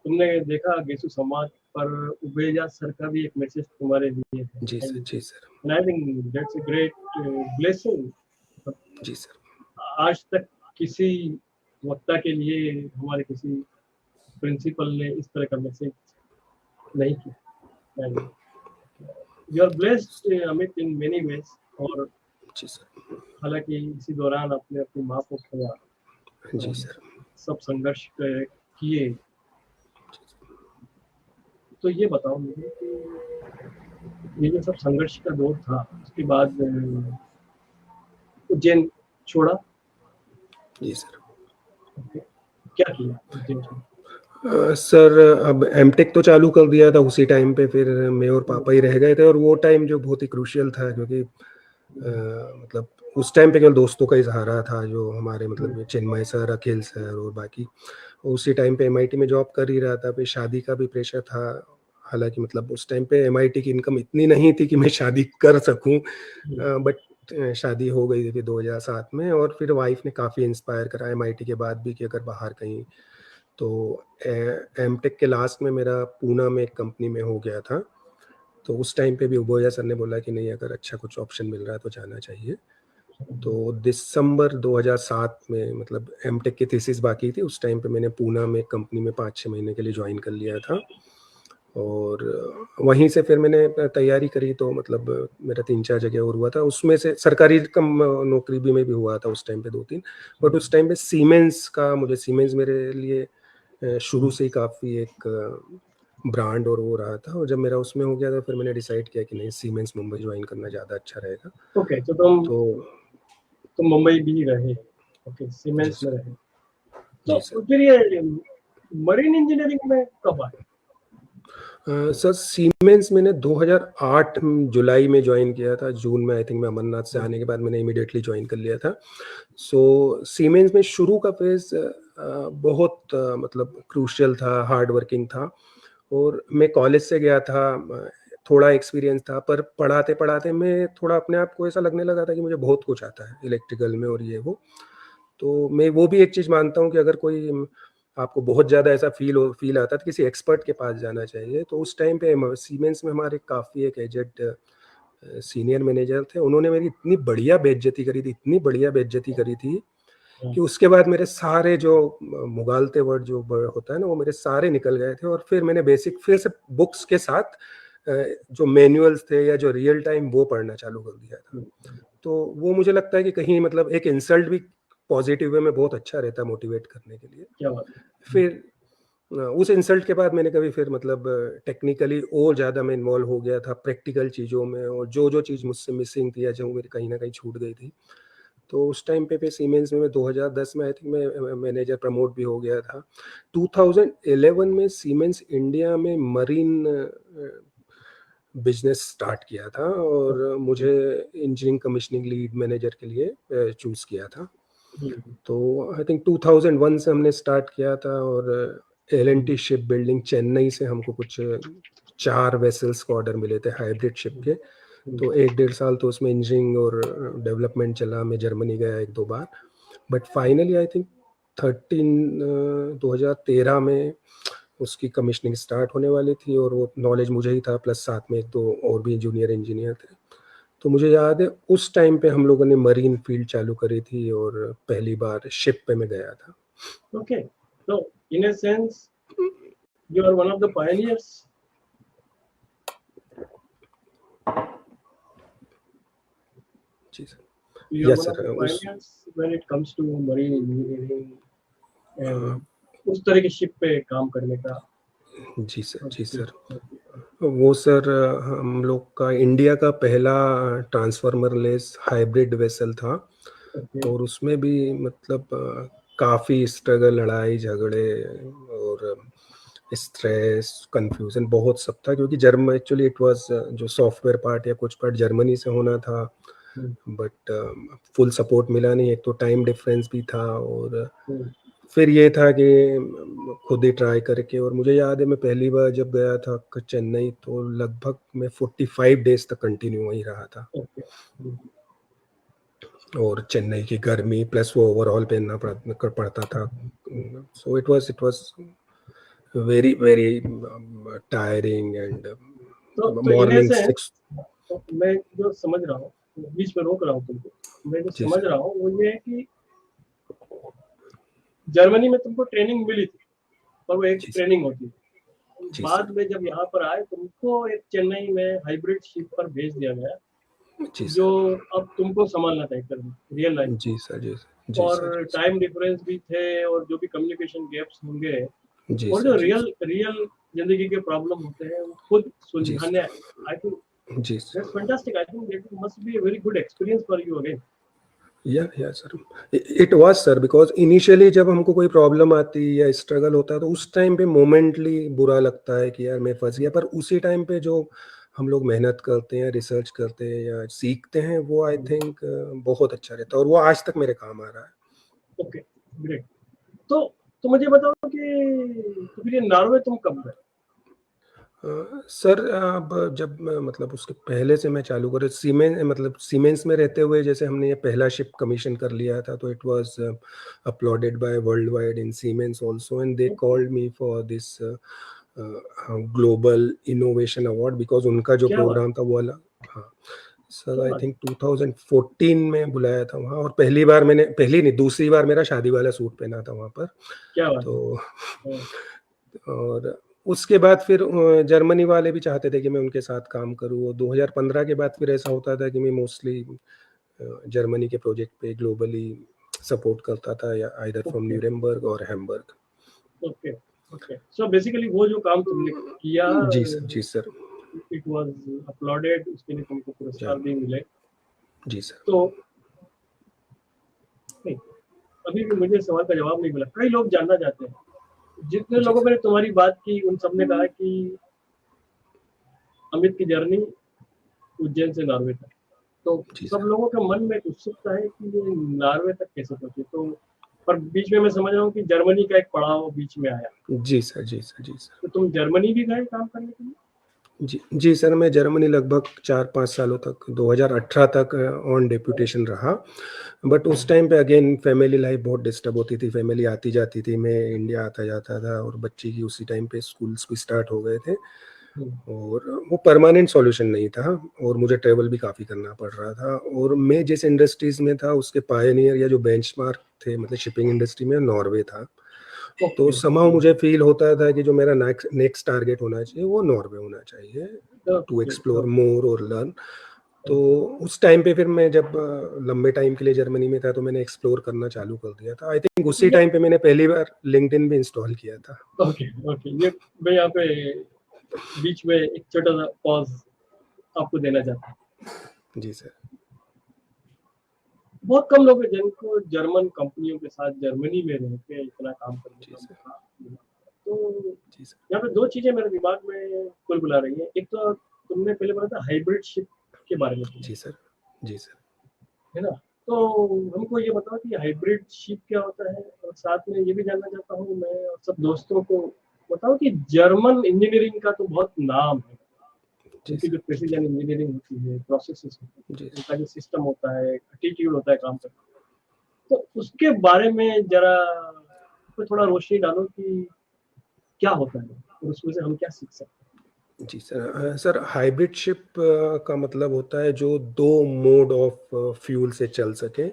तुमने देखा गेसु समाज पर उबेजा सर का भी एक मैसेज तुम्हारे लिए है। जी सर। जी sir. And I think that's a great blessing. जी सर। आज तक किसी वक्ता के लिए हमारे किसी प्रिंसिपल ने इस तरह का मैसेज नहीं किया। And you are blessed Amit in many ways. और जी सर। हालांकि इसी दौरान आपने अपनी माँ को खोया, जी सर। सब संघर्ष किए। तो ये बताओ मुझे कि ये जो सब संघर्ष का दौर था, उसके बाद उज्जैन छोड़ा? जी सर। क्या किया उज्जैन छोड़ा? सर अब एमटेक तो चालू कर दिया था उसी टाइम पे, फिर मैं और पापा ही रह गए थे, और वो टाइम जो बहुत ही क्रूशियल था, क्योंकि मतलब उस टाइम पे केवल दोस्तों का ही सहारा था, जो हमारे मतलब चिन्मय सर, अखिल सर और बाकी। उसी टाइम पे MIT में जॉब कर ही रहा था, फिर शादी का भी प्रेशर था। हालांकि मतलब उस टाइम पे MIT की इनकम इतनी नहीं थी कि मैं शादी कर सकूं, बट शादी हो गई थी 2007 में। और फिर वाइफ ने काफ़ी इंस्पायर करा MIT के बाद भी कि अगर बाहर कहीं, तो एमटेक के लास्ट में मेरा पूना में एक कंपनी में हो गया था। तो उस टाइम पे भी उबोया सर ने बोला कि नहीं, अगर अच्छा कुछ ऑप्शन मिल रहा है तो जाना चाहिए। तो दिसंबर 2007 में मतलब एमटेक की थीसिस बाकी थी, उस टाइम पे मैंने पूना में कंपनी में 5-6 महीने के लिए ज्वाइन कर लिया था। और वहीं से फिर मैंने तैयारी करी, तो मतलब मेरा 3-4 जगह और हुआ था, उसमें से सरकारी कम नौकरी भी में भी हुआ था उस टाइम पे 2-3। बट उस टाइम पे सीमेंस मेरे लिए शुरू से ही काफ़ी एक ब्रांड और वो रहा था। और जब मेरा उसमें हो गया था, फिर मैंने डिसाइड किया कि नहीं, सीमेंस मुंबई ज्वाइन करना ज़्यादा अच्छा रहेगा। ओके, तो तो तुम मुंबई भी रहे? ओके, जी सीमेंस में सर। रहे। जी तो सर। फिर ये मरीन इंजीनियरिंग में कब आए? सर सीमेंस मैंने 2008 जुलाई में ज्वाइन किया था। जून में आई थिंक मैं अमरनाथ से आने के बाद मैंने इमीडिएटली ज्वाइन कर लिया था। सो सीमेंस में शुरू का फेज बहुत मतलब क्रूशियल था, हार्ड वर्किंग था। और मैं कॉलेज से गया था, थोड़ा एक्सपीरियंस था, पर पढ़ाते पढ़ाते मैं थोड़ा अपने आप को ऐसा लगने लगा था कि मुझे बहुत कुछ आता है इलेक्ट्रिकल में और ये वो। तो मैं वो भी एक चीज़ मानता हूँ कि अगर कोई आपको बहुत ज़्यादा ऐसा फील आता है तो किसी एक्सपर्ट के पास जाना चाहिए। तो उस टाइम पे सीमेंस में हमारे काफ़ी एक एजेड सीनियर मैनेजर थे, उन्होंने मेरी इतनी बढ़िया बेइज्जती करी थी, इतनी बढ़िया बेइज्जती करी थी कि उसके बाद मेरे सारे जो मुगालते वर्ड जो होता है ना, वो मेरे सारे निकल गए थे। और फिर मैंने बेसिक फिर से बुक्स के साथ जो मैनुअल्स थे या जो रियल टाइम, वो पढ़ना चालू कर दिया था। तो वो मुझे लगता है कि कहीं मतलब एक इंसल्ट भी पॉजिटिव वे में बहुत अच्छा रहता है मोटिवेट करने के लिए। क्या बात है। फिर उस इंसल्ट के बाद मैंने कभी फिर मतलब टेक्निकली और ज़्यादा मैं इन्वॉल्व हो गया था प्रैक्टिकल चीज़ों में, और जो जो चीज़ मुझसे मिसिंग थी या जो मेरी कहीं ना कहीं छूट गई थी। तो उस टाइम पे सीमेंस में मैं 2010 में आई थिंक मैं मैनेजर प्रमोट भी हो गया था। 2011 में सीमेंस इंडिया में मरीन बिजनेस स्टार्ट किया था, और मुझे इंजीनियरिंग कमीशनिंग लीड मैनेजर के लिए चूज़ किया था। तो आई थिंक 2001 से हमने स्टार्ट किया था, और L&T शिप बिल्डिंग चेन्नई से हमको कुछ 4 वेसल्स को ऑर्डर मिले थे हाइब्रिड शिप के। तो 1-1.5 साल तो उसमें इंजीनियरिंग और डेवलपमेंट चला। मैं जर्मनी गया 1-2 बार, बट फाइनली आई थिंक 2013 में उसकी कमीशनिंग स्टार्ट होने वाली थी, और वो नॉलेज मुझे ही था, प्लस साथ में 1-2 और भी जूनियर इंजीनियर थे। तो मुझे याद है उस टाइम पे हम लोगों ने मरीन फील्ड चालू करी थी, और पहली बार शिप पे मैं गया था। Okay, so in a sense you are one of the pioneers. जी sir. You are yes one of sir, the उस pioneers when it comes to marine engineering हाँ, and उस तरह की शिप पे काम करने का। जी सर, जी ओके, सर। ओके, वो सर हम लोग का इंडिया का पहला ट्रांसफ़ॉर्मर-लेस हाइब्रिड वेसल था ओके, और उसमें भी मतलब काफ़ी स्ट्रगल, लड़ाई-झगड़े और स्ट्रेस, कन्फ्यूज़न बहुत सब था, क्योंकि एक्चुअली इट वाज़ जो सॉफ्टवेयर पार्ट या कुछ पार्ट जर्मनी से होना था, हुँ, बट फुल सपोर्ट मिला नहीं। एक तो टाइम डिफरेंस भी था और हुँ, फिर ये था कि खुद ही ट्राई करके, और मुझे याद है मैं पहली बार जब गया था चेन्नई, तो लगभग मैं 45 डेज़ तक कंटिन्यू वहीं रहा था। ओके, हुँ, और चेन्नई की गर्मी प्लस वो ओवरऑल पहनना पड़ता था। हुँ। So it was very very tiring and तो इन मॉर्निंग एसेंस 6। तो मैं जो समझ रहा हूँ, बीच में रोक रहा हूँ तुमको, मैं जो जी समझ सर, रहा हूँ वो ये है कि जर्मनी में तुमको ट्रेनिंग मिली थी और वो एक जी सर, ट्रेनिंग होती है। जी बाद सर, में जब यहाँ पर आए तुमको एक चेन्नई में हाइब्रिड शिप पर भेज दिया गया, जी जो सर, अब तुमको संभालना था एक तरह से रियल लाइफ में। जी सर, जी सर, जी सर, और जी सर, टाइम डिफरेंस भी थे और जो भी कम्युनिकेशन गैप्स होंगे जी और सर, जो जी रियल सर, रियल जिंदगी के प्रॉब्लम होते हैं वो खुद जी सुलझाने। सर, आई थिंक जी sir. That's fantastic. I think that must be a very good experience for you again. Yeah sir, it was sir, because initially जब हमको कोई प्रॉब्लम आती है या स्ट्रगल होता है, तो उस टाइम पे मोमेंटली बुरा लगता है कि यार मैं फँस गया, पर उसी टाइम पे जो हम लोग मेहनत करते हैं, रिसर्च करते हैं या सीखते हैं, वो आई थिंक बहुत अच्छा रहता है और वो आज तक मेरे काम आ रहा है। Okay, great. तो तो मुझे बताओ कि तो फिर ये नॉर्वे तुम कब गए? सर अब जब मतलब उसके पहले से मैं चालू करे मतलब सीमेंस में रहते हुए जैसे हमने ये पहला शिप कमीशन कर लिया था, तो it was uploaded by world wide in Siemens also, and they okay, called me for this global innovation award, because उनका जो क्या बात प्रोग्राम था वो अलग। हाँ सर, क्या आई बात थिंक 2014 में बुलाया था वहाँ, और पहली बार मैंने, पहली नहीं दूसरी बार मेरा शादी वाला सूट पहना था वहाँ पर। क्या बात है। तो हाँ, और उसके बाद फिर जर्मनी वाले भी चाहते थे कि मैं उनके साथ काम करूँ, और 2015 के बाद फिर ऐसा होता था कि मैं मोस्टली जर्मनी के प्रोजेक्ट पे ग्लोबली सपोर्ट करता था, या आइदर फ्रॉम ओके, न्यूरेमबर्ग और Hamburg. Okay, okay. So basically वो जो काम तुमने किया, जी सर, जी सर, इट वाज अपलॉडेड, उसके लिए तुमको या पुरस्कार भी मिले। जी सर, तो नहीं, अभी भी मुझे सवाल का जवाब नहीं मिला। कई लोग जानना चाहते हैं। जितने जी लोगों सर, ने तुम्हारी बात की उन सब ने कहा कि अमित की जर्नी उज्जैन से नॉर्वे तक। तो जी सब सर, लोगों के मन में एक उत्सुकता है कि ये नॉर्वे तक कैसे पहुंचे। तो पर बीच में मैं समझ रहा हूँ कि जर्मनी का एक पड़ाव बीच में आया। जी सर, जी सर, जी सर, तो तुम जर्मनी भी गए काम करने के लिए? जी सर, मैं जर्मनी लगभग 4-5 सालों तक 2018 तक ऑन डेप्यूटेशन रहा। बट उस टाइम पे अगेन फैमिली लाइफ बहुत डिस्टर्ब होती थी, फैमिली आती-जाती थी, मैं इंडिया आता-जाता था, और बच्चे की उसी टाइम पे स्कूल्स भी स्टार्ट हो गए थे, हम्म, और वो परमानेंट सॉल्यूशन नहीं था, और मुझे ट्रैवल भी काफ़ी करना पड़ रहा था, और मैं जिस इंडस्ट्रीज़ में था उसके पायनियर या जो बेंचमार्क थे मतलब शिपिंग इंडस्ट्री में, नॉर्वे था। तो ओके, समहाउ मुझे फ़ील होता था कि जो मेरा नेक्स्ट नेक्स्ट टारगेट होना चाहिए वो नॉर्वे होना चाहिए, टू ओके, एक्सप्लोर मोर और लर्न। तो उस टाइम पे फिर मैं जब लंबे टाइम के लिए जर्मनी में था, तो मैंने एक्सप्लोर करना चालू कर दिया था। आई थिंक उसी ये टाइम पे मैंने पहली बार लिंक्डइन भी इंस्टॉल किया था। ओके, ओके, ये मैं यहाँ पे बीच में एक छोटा सा पॉज आपको देना चाहता हूँ। जी सर, बहुत कम लोग हैं जिनको जर्मन कंपनियों के साथ जर्मनी में रह के इतना काम करने जी का सर, मौका मिला। तो जी सर, यहाँ पे दो चीजें मेरे दिमाग में कुल बुला रही हैं। एक तो तुमने पहले बोला था हाइब्रिड शिप के बारे में जी सुना, सर, जी सर, है ना? तो हमको ये बताओ कि हाइब्रिड शिप क्या होता है, और साथ में ये भी जानना चाहता हूँ मैं और सब दोस्तों को बताओ कि जर्मन इंजीनियरिंग का तो बहुत नाम है। जी उनकी सर, जो प्रिसीजन इंजीनियरिंग होती है, प्रोसेसेस होती जी है, सर। उनका जो सिस्टम होता है, एटीट्यूड होता है काम करने का। तो उसके बारे में जरा उसपे थोड़ा रोशनी डालो कि क्या होता है और उसमें से हम क्या सीख सकते जी सर, सर हाइब्रिड शिप का मतलब होता है जो 2 मोड ऑफ फ्यूल से चल सके।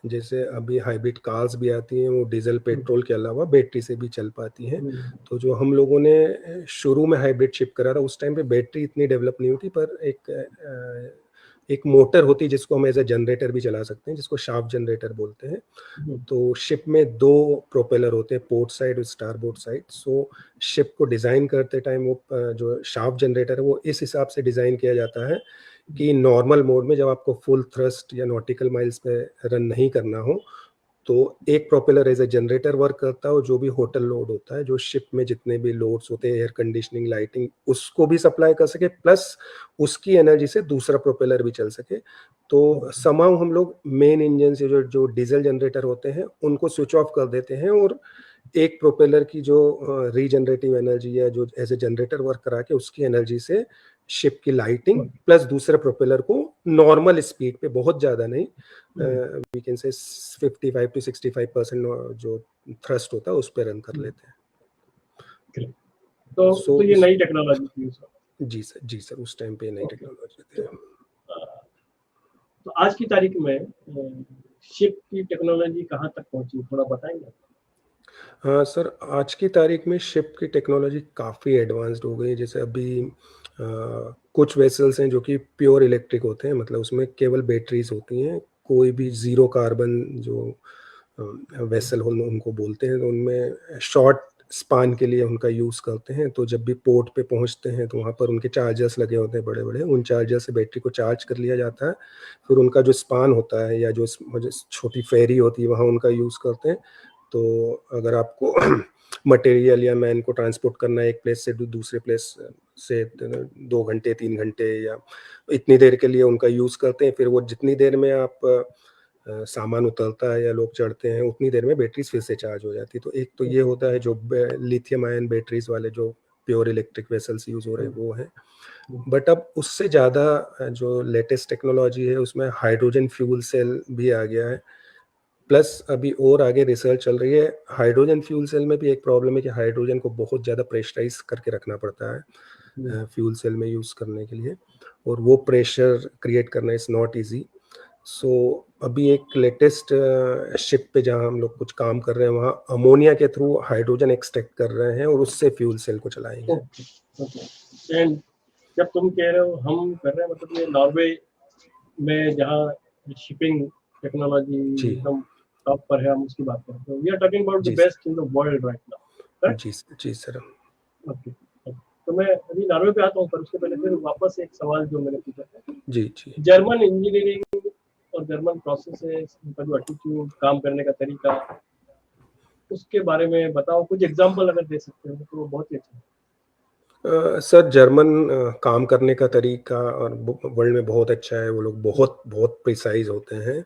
जैसे अभी हाइब्रिड कार्स भी आती हैं, वो डीज़ल, हैं? पेट्रोल के अलावा बैटरी से भी चल पाती हैं। हम्म, तो जो हम लोगों ने शुरू में हाइब्रिड शिप करा था, उस टाइम पे बैटरी इतनी डेवलप नहीं हुई थी, पर एक एक मोटर होती है जिसको हम एज ए जनरेटर भी चला सकते हैं, जिसको शाफ्ट जनरेटर बोलते हैं। तो शिप में 2 प्रोपेलर होते हैं, पोर्ट साइड और स्टारबोर्ड साइड। सो शिप को डिज़ाइन करते टाइम वो जो शाफ्ट जनरेटर है वो इस हिसाब से डिज़ाइन किया जाता है कि नॉर्मल मोड में जब आपको फुल थ्रस्ट या नॉटिकल माइल्स पे रन नहीं करना हो, तो एक propeller as a generator work करता है, जो भी होटल लोड होता है, जो शिप में जितने भी लोड्स होते हैं, एयर कंडीशनिंग, लाइटिंग, उसको भी सप्लाई कर सके, प्लस उसकी एनर्जी से दूसरा प्रोपेलर भी चल सके। तो समहाउ हम लोग मेन इंजन से जो डीजल जनरेटर होते हैं उनको स्विच ऑफ कर देते हैं, और एक प्रोपेलर की जो रीजनरेटिव एनर्जी है, जो एज ए जनरेटर वर्क करा के उसकी एनर्जी से शिप की लाइटिंग प्लस दूसरे प्रोपेलर को नॉर्मल स्पीड पे, बहुत ज़्यादा नहीं, वी कैन से 55 to 65% जो थ्रस्ट होता है उस पे रन कर लेते हैं। तो ये नई टेक्नोलॉजी थी सर? जी सर, उस टाइम पे नई टेक्नोलॉजी थी। तो आज की तारीख में शिप की टेक्नोलॉजी कहाँ तक पहुंची, थोड़ा बताएंगे? हाँ सर, आज की तारीख में शिप की टेक्नोलॉजी काफ़ी एडवांस्ड हो गई है। जैसे अभी कुछ वेसल्स हैं जो कि प्योर इलेक्ट्रिक होते हैं, मतलब उसमें केवल बैटरीज होती हैं। कोई भी ज़ीरो कार्बन जो वेसल हो उनको बोलते हैं, तो उनमें शॉर्ट स्पान के लिए उनका यूज़ करते हैं। तो जब भी पोर्ट पे पहुंचते हैं तो वहाँ पर उनके चार्जर्स लगे होते हैं बड़े बड़े, उन चार्जर से बैटरी को चार्ज कर लिया जाता है। फिर उनका जो स्पान होता है या जो छोटी फेरी होती है वहाँ उनका यूज़ करते हैं। तो अगर आपको मटेरियल या मैन को ट्रांसपोर्ट करना है एक प्लेस से दूसरे प्लेस से 2 घंटे 3 घंटे या इतनी देर के लिए उनका यूज़ करते हैं। फिर वो जितनी देर में आप सामान उतरता है या लोग चढ़ते हैं, उतनी देर में बैटरीज फिर से चार्ज हो जाती है। तो एक तो ये होता है जो लिथियम आयन बैटरीज वाले जो प्योर इलेक्ट्रिक वेसल्स यूज़ हो रहे हैं वो हैं। बट अब उससे ज़्यादा जो लेटेस्ट टेक्नोलॉजी है उसमें हाइड्रोजन फ्यूल सेल भी आ गया है। प्लस अभी और आगे रिसर्च चल रही है। हाइड्रोजन फ्यूल सेल में भी एक प्रॉब्लम है कि हाइड्रोजन को बहुत ज़्यादा प्रेशराइज करके रखना पड़ता है फ्यूल सेल में यूज़ करने के लिए, और वो प्रेशर क्रिएट करना इज़ नॉट ईजी। सो अभी एक लेटेस्ट शिप पे जहाँ हम लोग कुछ काम कर रहे हैं वहाँ अमोनिया के थ्रू हाइड्रोजन एक्सट्रैक्ट कर रहे हैं और उससे फ्यूल सेल को चलाएंगे। एंड जब तुम कह रहे हो हम कर रहे हैं, मतलब ये नॉर्वे में जहाँ शिपिंग टेक्नोलॉजी हम टॉप पर है, हम उसकी बात करते हैं। We are talking about the best in the world right now. जी सर। ओके, तो मैं अभी नॉर्वे पे आता हूँ, पर उसके पहले फिर वापस एक सवाल जो मैंने पूछा था, जी जर्मन इंजीनियरिंग और जर्मन प्रोसेसेस, उनका जो एटीट्यूड, काम करने का तरीका, उसके बारे में बताओ। कुछ एग्जांपल अगर दे सकते हो तो बहुत ही अच्छा है। सर जर्मन काम करने का तरीका और वर्ल्ड में बहुत अच्छा है। वो लोग बहुत बहुत प्रिसाइज होते हैं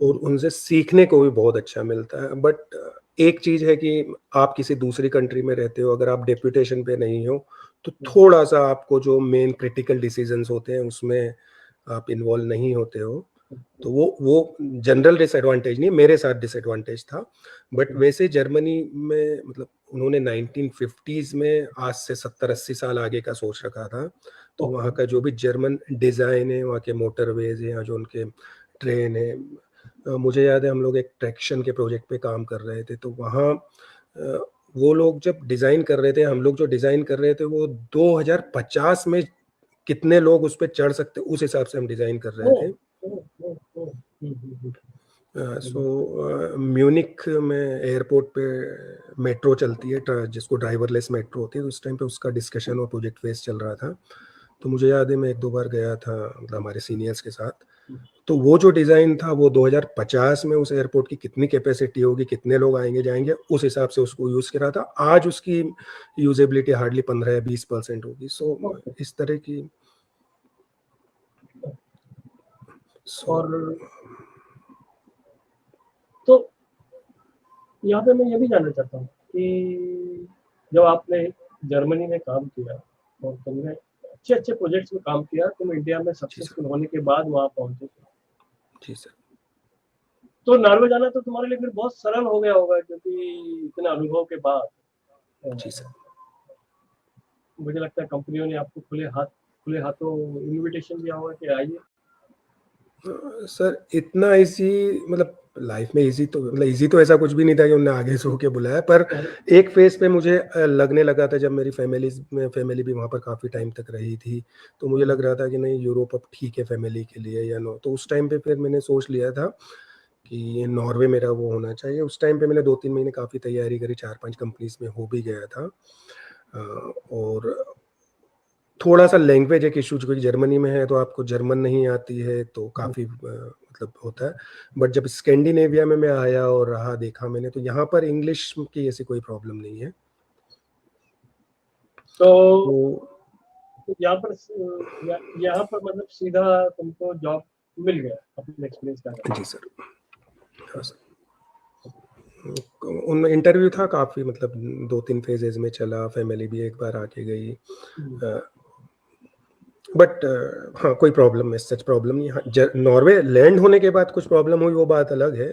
और उनसे सीखने को भी बहुत अच्छा मिलता है। बट एक चीज़ है कि आप किसी दूसरी कंट्री में रहते हो, अगर आप डेप्यूटेशन पे नहीं हो तो थोड़ा सा आपको जो मेन क्रिटिकल डिसीजंस होते हैं उसमें आप इन्वॉल्व नहीं होते हो, तो वो जनरल डिसएडवांटेज नहीं, मेरे साथ डिसएडवांटेज था। बट वैसे जर्मनी में मतलब उन्होंने 1950s में आज से 70-80 साल आगे का सोच रखा था। तो वहाँ का जो भी जर्मन डिज़ाइन है, वहाँ के मोटरवेज हैं, जो उनके ट्रेन है, मुझे याद है हम लोग एक ट्रैक्शन के प्रोजेक्ट पे काम कर रहे थे। तो वहाँ वो लोग जब डिज़ाइन कर रहे थे, हम लोग जो डिज़ाइन कर रहे थे वो 2050 में कितने लोग उस पर चढ़ सकते उस हिसाब से हम डिज़ाइन कर रहे थे। म्यूनिक में एयरपोर्ट पे मेट्रो चलती है जिसको ड्राइवरलेस मेट्रो होती है, तो उस टाइम पे उसका डिस्कशन और प्रोजेक्ट फेस चल रहा था। तो मुझे याद है मैं 1-2 बार गया था मतलब हमारे सीनियर्स के साथ। तो वो जो डिज़ाइन था वो 2050 में उस एयरपोर्ट की कितनी कैपेसिटी होगी, कितने लोग आएंगे जाएंगे, उस हिसाब से उसको यूज़ करा था। आज उसकी यूजेबिलिटी हार्डली 15 या 20% होगी। सो इस तरह की और तो यहाँ पे मैं ये भी जानना चाहता हूँ कि जब आपने जर्मनी में काम किया और तुमने अच्छे प्रोजेक्ट्स में काम किया, तुम इंडिया में सक्सेसफुल होने के बाद वहाँ पहुंचे थे। जी सर। तो नॉर्वे जाना तो तुम्हारे लिए फिर बहुत सरल हो गया होगा, क्योंकि इतना अनुभव के बाद। जी सर। मुझे लगता है कंपनियों ने आपको खुले हाथों इनविटेशन दिया होगा कि आइए। सर इतना इजी मतलब लाइफ में इजी तो मतलब इजी तो ऐसा कुछ भी नहीं था कि उन्होंने आगे से होके बुलाया, पर एक फेज पे मुझे लगने लगा था जब मेरी फैमिली भी वहाँ पर काफ़ी टाइम तक रही थी, तो मुझे लग रहा था कि नहीं यूरोप अब ठीक है फैमिली के लिए या नो, तो उस टाइम पे फिर मैंने सोच लिया था कि नॉर्वे मेरा वो होना चाहिए। उस टाइम पे मैंने 2-3 महीने काफ़ी तैयारी करी, 4-5 कंपनीज में हो भी गया था। और थोड़ा-सा लैंग्वेज एक इश्यू, क्योंकि जर्मनी में है तो आपको जर्मन नहीं आती है तो काफ़ी मतलब होता है। बट जब स्कैंडिनेविया में मैं आया और रहा, देखा मैंने, तो यहाँ पर इंग्लिश की ऐसी कोई प्रॉब्लम नहीं है। तो तो यहाँ पर मतलब सीधा तुमको जॉब मिल गया अपने एक्सपीरियंस का? जी सर। हाँ सर। उनमें इंटरव्यू था काफ़ी, मतलब 2-3 फेजेज़ में चला, फैमिली भी एक बार आके गई। बट हाँ, कोई प्रॉब्लम है, सच प्रॉब्लम नहीं। हाँ, नॉर्वे लैंड होने के बाद कुछ प्रॉब्लम हुई, वो बात अलग है।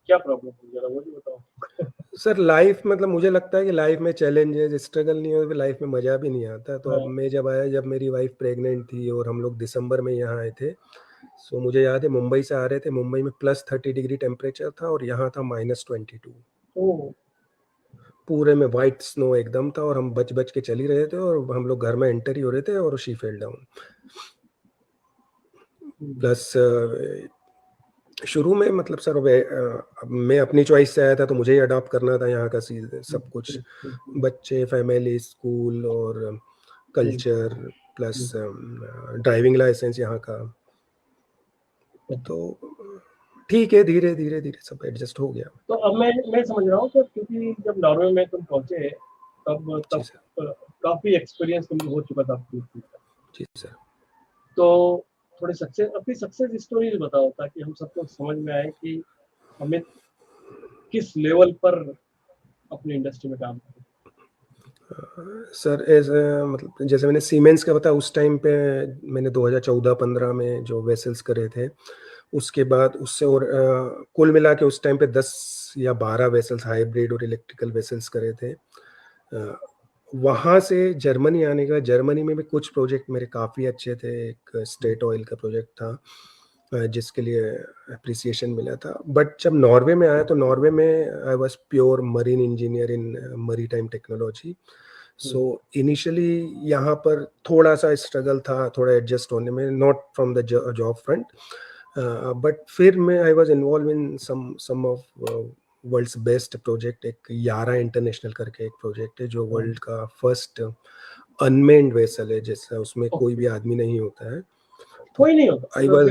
क्या प्रॉब्लम हुई जरा वो भी बताओ। सर लाइफ, मतलब मुझे लगता है कि लाइफ में चैलेंजेस, स्ट्रगल नहीं हो तो लाइफ में मज़ा भी नहीं आता। तो अब मैं जब आया, जब मेरी वाइफ प्रेग्नेंट थी और हम लोग दिसंबर में यहाँ आए थे, सो मुझे याद है मुंबई से आ रहे थे, मुंबई में +30 डिग्री टेम्परेचर था और यहाँ था -22। पूरे में वाइट स्नो एकदम था और हम बच बच के चल ही रहे थे और हम लोग घर में एंटर ही हो रहे थे और शी फेल डाउन। प्लस शुरू में मतलब सर मैं अपनी चॉइस से आया था तो मुझे ही अडॉप्ट करना था यहाँ का सब कुछ, बच्चे, फैमिली, स्कूल और कल्चर, प्लस ड्राइविंग लाइसेंस यहाँ का। तो ठीक है, धीरे धीरे धीरे सब एडजस्ट हो गया। तो अब मैं समझ रहा हूँ, क्योंकि जब नॉर्वे में तुम पहुंचे तब काफी एक्सपीरियंस तुम हो चुका था जी सर। तो थोड़ी अपनी सक्सेस स्टोरीज बताओ ताकि हम सबको समझ में आए कि अमित किस लेवल पर अपनी इंडस्ट्री में काम कर। सर मतलब जैसे मैंने सीमेंस का बताया, उस टाइम पे मैंने 2014-15 में जो वेसल्स करे थे, उसके बाद उससे और कुल मिला के उस टाइम पे 10 या 12 वेसल्स हाइब्रिड और इलेक्ट्रिकल वेसल्स करे थे। वहाँ से जर्मनी आने का, जर्मनी में भी कुछ प्रोजेक्ट मेरे काफ़ी अच्छे थे। एक स्टेट ऑयल का प्रोजेक्ट था जिसके लिए अप्रिसिएशन मिला था। बट जब नॉर्वे में आया तो नॉर्वे में I was pure marine engineer इन मरी टाइम टेक्नोलॉजी। सो इनिशियली यहाँ पर थोड़ा सा स्ट्रगल था, थोड़ा एडजस्ट होने में, not from the job front. But फिर मैं I was involve in some of worlds best project. एक यारा इंटरनेशनल करके एक प्रोजेक्ट है जो वर्ल्ड का फर्स्ट अनमेन्ड वेसल है, जैसा उसमें कोई भी आदमी नहीं होता है। कोई नहीं होता, आई वाज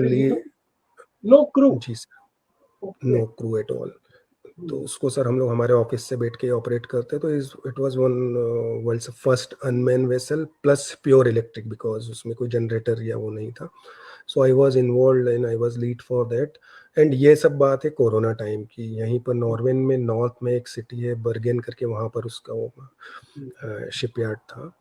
नो क्रू। जी sir, no crew at all. तो उसको सर हम लोग हमारे ऑफिस से बैठ के ऑपरेट करते, तो it was one world's first unmanned vessel plus pure electric, because उसमें कोई जनरेटर या वो नहीं था। So I was involve and I was lead for that. And ये सब बात है कोरोना टाइम की। यहीं पर नॉर्वे में नॉर्थ में एक सिटी है बर्गेन करके, वहाँ पर उसका वो शिपयार्ड था।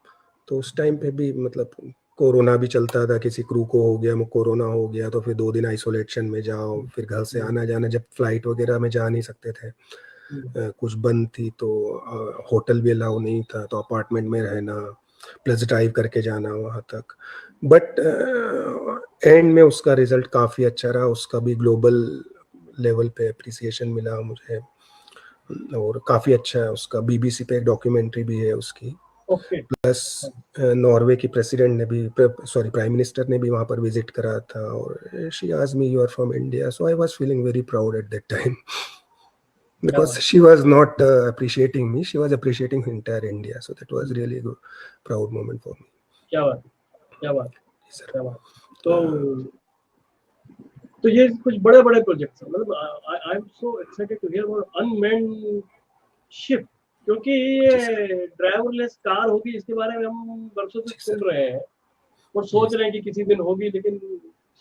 तो उस टाइम पे भी मतलब कोरोना भी चलता था, किसी क्रू को हो गया, कोरोना हो गया तो फिर 2 दिन आइसोलेशन में जाओ, फिर घर से आना जाना, जब फ्लाइट वगैरह में जा नहीं सकते थे, कुछ बंद थी तो होटल भी अलाउ नहीं था, तो अपार्टमेंट में रहना, प्लस ड्राइव करके जाना वहाँ तक। बट एंड में उसका रिजल्ट काफ़ी अच्छा रहा, उसका भी ग्लोबल लेवल पे अप्रिसिएशन मिला मुझे और काफ़ी अच्छा है उसका। बीबीसी पे एक डॉक्यूमेंट्री भी है उसकी। प्लस नॉर्वे की प्रेसिडेंट ने भी, सॉरी प्राइम मिनिस्टर ने भी वहाँ पर विजिट करा था और she asked me, you are from India, so I was feeling very proud at that time because she was not appreciating me, she was appreciating entire India, so that was really a good, proud moment for me. क्या बात, क्या बात, sir. क्या बात। तो ये कुछ बड़े बड़े प्रोजेक्ट्स हैं, मतलब I am so excited to hear about unmanned ship, क्योंकि ये ड्राइवरलेस कार होगी इसके बारे में हम वर्षों से सुन रहे हैं और सोच रहे हैं कि किसी दिन होगी, लेकिन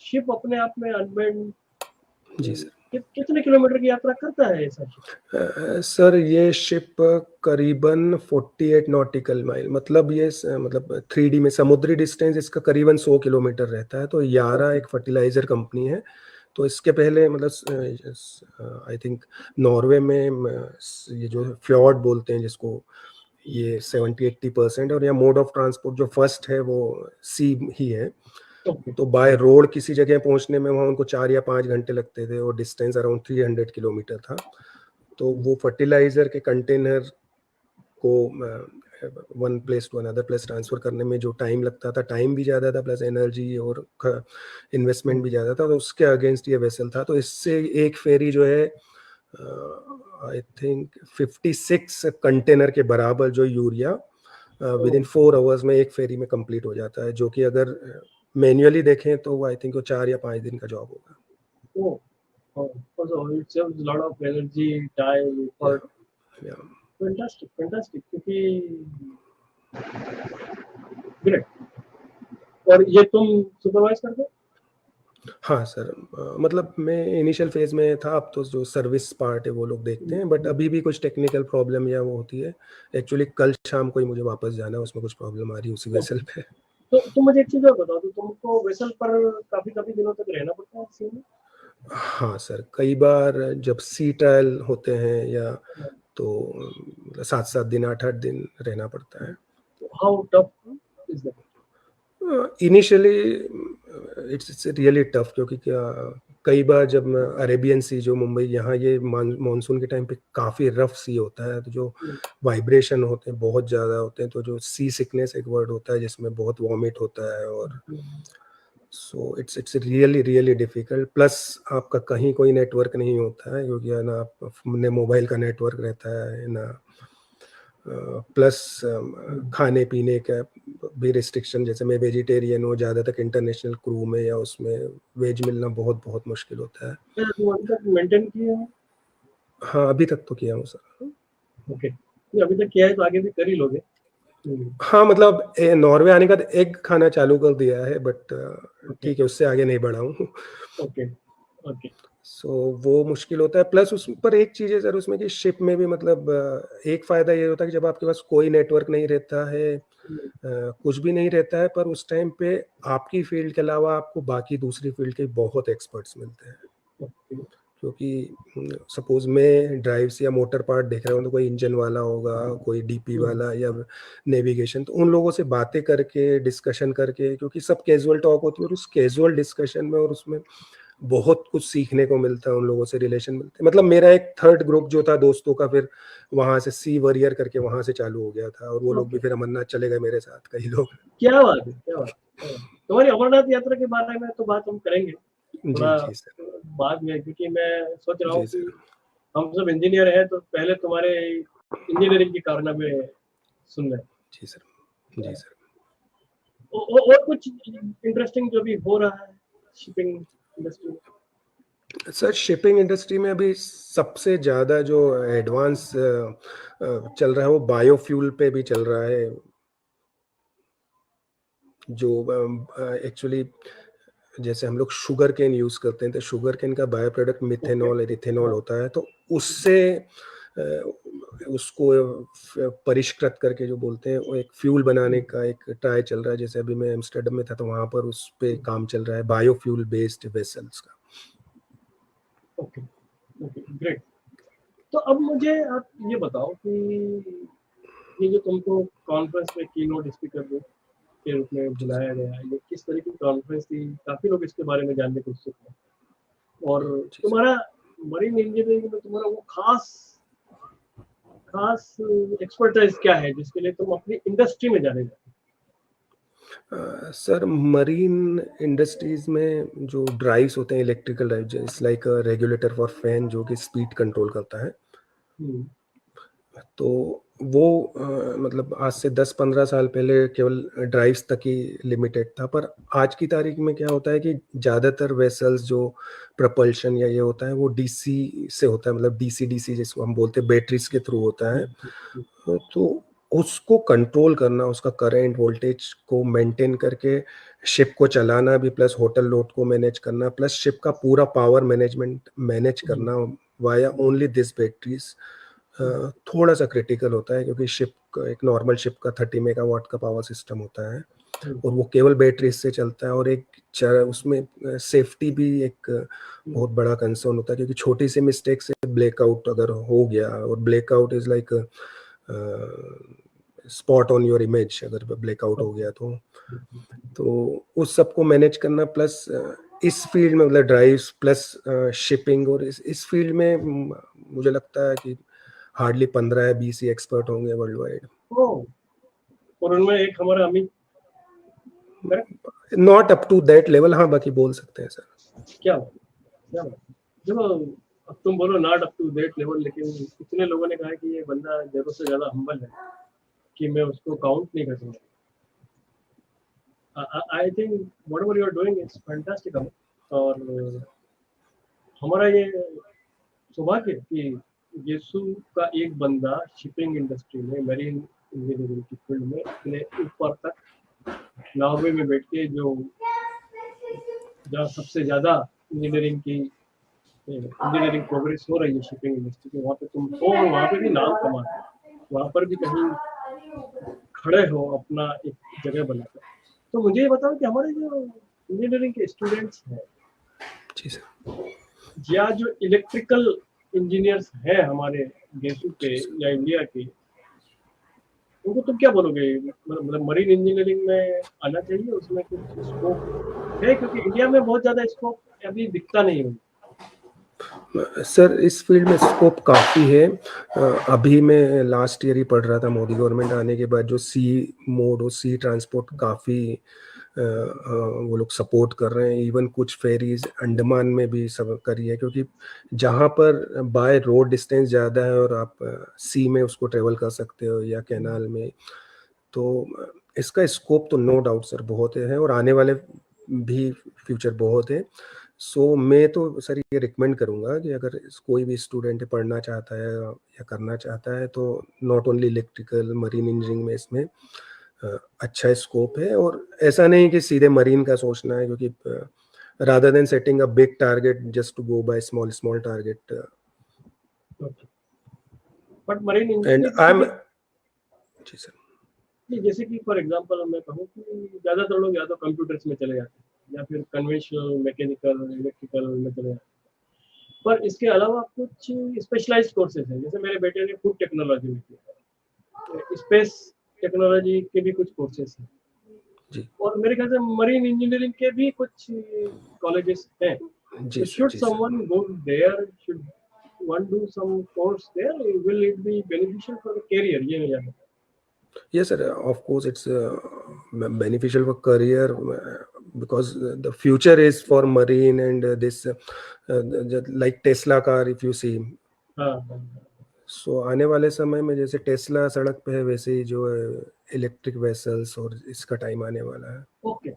शिप अपने आप में अनमैन्ड, जी सर। कितने किलोमीटर की यात्रा करता है ऐसा शिप? सर ये शिप करीबन 48 नॉटिकल माइल, मतलब ये मतलब 3D में समुद्री डिस्टेंस इसका करीबन 100 किलोमीटर रहता है। तो यारा एक फर्टिलाइजर कंपनी है, तो इसके पहले मतलब आई थिंक नॉर्वे में ये जो फ्योर्ड बोलते हैं जिसको, ये 70-80% और यहाँ मोड ऑफ ट्रांसपोर्ट जो फर्स्ट है वो सी ही है। ओके। तो बाय रोड किसी जगह पहुंचने में वहां उनको 4 या 5 घंटे लगते थे और डिस्टेंस अराउंड 300 किलोमीटर था। तो वो फर्टिलाइजर के कंटेनर को one place to another place transfer करने में जो टाइम लगता था, टाइम भी ज़्यादा था प्लस एनर्जी और इन्वेस्टमेंट भी ज़्यादा था, तो उसके अगेंस्ट ये वेसल था। तो इससे एक फेरी जो है आई थिंक 56 कंटेनर के बराबर जो यूरिया विद इन 4 आवर्स में एक फेरी में कंप्लीट हो जाता है, जो कि अगर मैन्युअली देखें तो आई थिंक वो 4 या 5 दिन का जॉब होगा। Oh, oh, so it saves a lot of energy, time, effort. या Fantastic, fantastic. क्योंकि ग्रेट। और ये तुम सुपरवाइज करते हो? हाँ सर, मतलब मैं इनिशियल फेज में था, अब तो जो सर्विस पार्ट है वो लोग देखते हैं, बट अभी भी कुछ टेक्निकल प्रॉब्लम या वो होती है। एक्चुअली कल शाम को ही मुझे वापस जाना है, उसमें कुछ प्रॉब्लम आ रही है उसी वेसल पे। तो मुझे एक चीज और बताओ, तो तुमको वेसल पर काफी दिनों तक रहना पड़ता है सी में? हाँ सर, कई बार जब सी ट्रायल होते हैं या तो 7-7 दिन 8-8 दिन रहना पड़ता है। How tough is that? Initially it's really tough, क्योंकि क्या कई बार जब अरेबियन सी जो मुंबई यहाँ ये मानसून के टाइम पे काफ़ी रफ सी होता है, तो जो वाइब्रेशन होते हैं बहुत ज़्यादा होते हैं, तो जो सी सिकनेस एक वर्ड होता है जिसमें बहुत वॉमिट होता है, और so it's really really difficult. Plus आपका कहीं कोई नेटवर्क नहीं होता है, क्योंकि है ना आप ने मोबाइल का नेटवर्क रहता है ना, प्लस खाने पीने का भी रिस्ट्रिक्शन, जैसे मैं वेजिटेरियन हूँ, ज़्यादा तक इंटरनेशनल क्रू में या उसमें वेज मिलना बहुत बहुत मुश्किल होता है। क्या तुम अभी तक मेंटेन किए हो? हाँ अभी तक तो किया हूँ सर। ओके, अभी तक किया है तो आगे भी कर ही लोगे। हाँ मतलब नॉर्वे आने का एग खाना चालू कर दिया है, बट ठीक है, उससे आगे नहीं बढ़ा हूँ। Okay okay. सो वो मुश्किल होता है। प्लस उस पर एक चीज़ है सर उसमें कि शिप में भी मतलब एक फ़ायदा ये होता है कि जब आपके पास कोई नेटवर्क नहीं रहता है, कुछ भी नहीं रहता है, पर उस टाइम पे आपकी फील्ड के अलावा आपको बाकी दूसरी फील्ड के बहुत एक्सपर्ट्स मिलते हैं। क्योंकि सपोज मैं ड्राइव्स या मोटर पार्ट देख रहा हूँ, तो कोई इंजन वाला होगा, कोई डीपी वाला या नेविगेशन, तो उन लोगों से बातें करके डिस्कशन करके, क्योंकि सब कैजुअल टॉक होती है, और उस कैजुअल डिस्कशन में और उसमें बहुत कुछ सीखने को मिलता है, उन लोगों से रिलेशन मिलते हैं। मतलब मेरा एक थर्ड ग्रुप जो था दोस्तों का, फिर वहां से सी वॉरियर करके वहां से चालू हो गया था, और वो लोग भी फिर अमरनाथ चले गए मेरे साथ कई लोग। क्या बात है, क्या बात है। तुम्हारी अमरनाथ यात्रा के बारे में तो बात हम करेंगे जी थोड़ा जी सर। बाद में, क्योंकि मैं सोच रहा हूँ जी कि सर। हम सब इंजीनियर हैं, तो पहले तुम्हारे इंजीनियरिंग के कारनामे सुन रहे जी सर। जी सर। और कुछ इंटरेस्टिंग जो भी हो रहा है शिपिंग इंडस्ट्री में? सर शिपिंग इंडस्ट्री में अभी सबसे ज़्यादा जो एडवांस चल रहा है वो बायोफ्यूल पे भी चल रहा है, जो एक्चुअली जैसे हम लोग शुगर केन यूज़ करते हैं, तो शुगर केन का बायो प्रोडक्ट मिथेनॉल और इथेनॉल होता है, तो उससे उसको परिष्कृत करके जो बोलते हैं, वो एक फ्यूल बनाने का एक ट्राई चल रहा है। जैसे अभी मैं एम्स्टर्डम में था, तो वहाँ पर उस पे काम चल रहा है बायोफ्यूल बेस्ड वेसल्स का। Okay okay, great. तो अब मुझे आप ये बताओ कि ये जो तुमको कॉन्फ्रेंस में कीनोट स्पीकर के रूप में बुलाया गया है, ये किस तरह की कॉन्फ्रेंस थी? काफी लोग इसके बारे में जानने को उत्सुक हैं। और जी सर। तुम्हारा मरीन इंजीनियरिंग में तुम्हारा वो खास खास एक्सपर्टाइज क्या है जिसके लिए तुम अपनी इंडस्ट्री में जाने जाते सर मरीन इंडस्ट्रीज में जो ड्राइव्स होते हैं, electrical drive, it's like regulator for fan जो कि स्पीड कंट्रोल करता है। हो? तो वो मतलब आज से 10-15 साल पहले केवल ड्राइव्स तक ही लिमिटेड था, पर आज की तारीख में क्या होता है कि ज़्यादातर वेसल्स जो प्रपल्शन या ये होता है वो डीसी से होता है, मतलब डीसी डीसी जिसको हम बोलते हैं बैटरीज के थ्रू होता है। तो उसको कंट्रोल करना, उसका करंट वोल्टेज को मेंटेन करके शिप को चलाना भी, प्लस होटल लोड को मैनेज करना, प्लस शिप का पूरा पावर मैनेजमेंट मैनेज करना वाया ओनली दिस बैटरीज थोड़ा सा क्रिटिकल होता है, क्योंकि शिप का एक नॉर्मल शिप का 30 मेगावाट का पावर सिस्टम होता है, और वो केवल बैटरी से चलता है। और एक उसमें सेफ्टी भी एक बहुत बड़ा कंसर्न होता है, क्योंकि छोटी सी मिस्टेक से ब्लैकआउट अगर हो गया, और blackout is like spot on your image अगर ब्लैकआउट हो गया तो उस सबको मैनेज करना, प्लस इस फील्ड में मतलब ड्राइव्स प्लस शिपिंग, और इस फील्ड में मुझे लगता है कि हार्डली 15 या 20 ही एक्सपर्ट होंगे वर्ल्ड वाइड। और उनमें एक हमारा Amit, not up to that level, हाँ बाकी बोल सकते हैं सर। क्या देखो, अब तुम बोलो not up to that level, लेकिन इतने लोगों ने कहा कि ये बंदा जरूरत से ज्यादा हम्बल है कि मैं उसको काउंट नहीं कर सकता। I think whatever you are doing is fantastic. और हमारा ये सौभाग्य कि यीशु का एक बंदा शिपिंग इंडस्ट्री में, मैरीन इंजीनियरिंग की फील्ड में इतने ऊपर तक नॉर्वे में बैठ के, जो जहाँ सबसे ज्यादा इंजीनियरिंग प्रोग्रेस हो रही है शिपिंग इंडस्ट्री की, वहाँ पे तुम हो और वहाँ पे भी नाम कमा, वहाँ पर भी कहीं खड़े हो अपना एक जगह बनाकर। तो मुझे ये बताओ कि हमारे जो इंजीनियरिंग के स्टूडेंट्स हैं जी सर, या जो इलेक्ट्रिकल इंजीनियर्स हैं हमारे देशों के या इंडिया के, उनको तुम क्या बोलोगे? मतलब मरीन इंजीनियरिंग में आना चाहिए, उसमें कुछ स्कोप है? क्योंकि इंडिया में बहुत ज्यादा स्कोप अभी दिखता नहीं है सर। इस फील्ड में स्कोप काफ़ी है। अभी मैं लास्ट ईयर ही पढ़ रहा था, मोदी गवर्नमेंट आने के बाद जो सी मोड और सी ट्रांसपोर्ट काफ़ी वो लोग सपोर्ट कर रहे हैं। इवन कुछ फेरीज अंडमान में भी सब करी है, क्योंकि जहाँ पर बाय रोड डिस्टेंस ज़्यादा है और आप सी में उसको ट्रेवल कर सकते हो या कैनाल में, तो इसका स्कोप तो नो डाउट सर बहुत है, और आने वाले भी फ्यूचर बहुत है। सो मैं तो सर ये रिकमेंड करूँगा कि अगर कोई भी स्टूडेंट पढ़ना चाहता है या करना चाहता है, तो not only electrical, marine engineering में इसमें अच्छा स्कोप है। और ऐसा नहीं कि सीधे मरीन का सोचना है, क्योंकि rather than setting a big target just to go by small target. But marine and I am, engineering, जी सर, जैसे कि फॉर एग्जांपल मैं कहूँ कि ज्यादातर लोग या तो कंप्यूटर्स में चले जाते हैं या फिर कन्वेंशनल मैकेनिकल इलेक्ट्रिकल में चले जाते हैं, पर इसके अलावा कुछ स्पेशलाइज्ड कोर्सेज हैं। जैसे मेरे बेटे ने फूड टेक्नोलॉजी में किया, स्पेस टेक्नोलॉजी के भी कुछ कोर्सेज हैं जी और मेरे ख्याल से मरीन इंजीनियरिंग के भी कुछ कॉलेजेस हैं। जी So सर, should जी sir. someone go there? Should one do some course there? Will it be beneficial for the career? ये मैं जानना। Yes, sir. Of course, it's beneficial for career, because the future is for marine and this like Tesla car, if you see. हाँ। So आने वाले समय में जैसे Tesla सड़क पे है, वैसे ही जो है इलेक्ट्रिक वेसल्स, और इसका टाइम आने वाला है। Okay.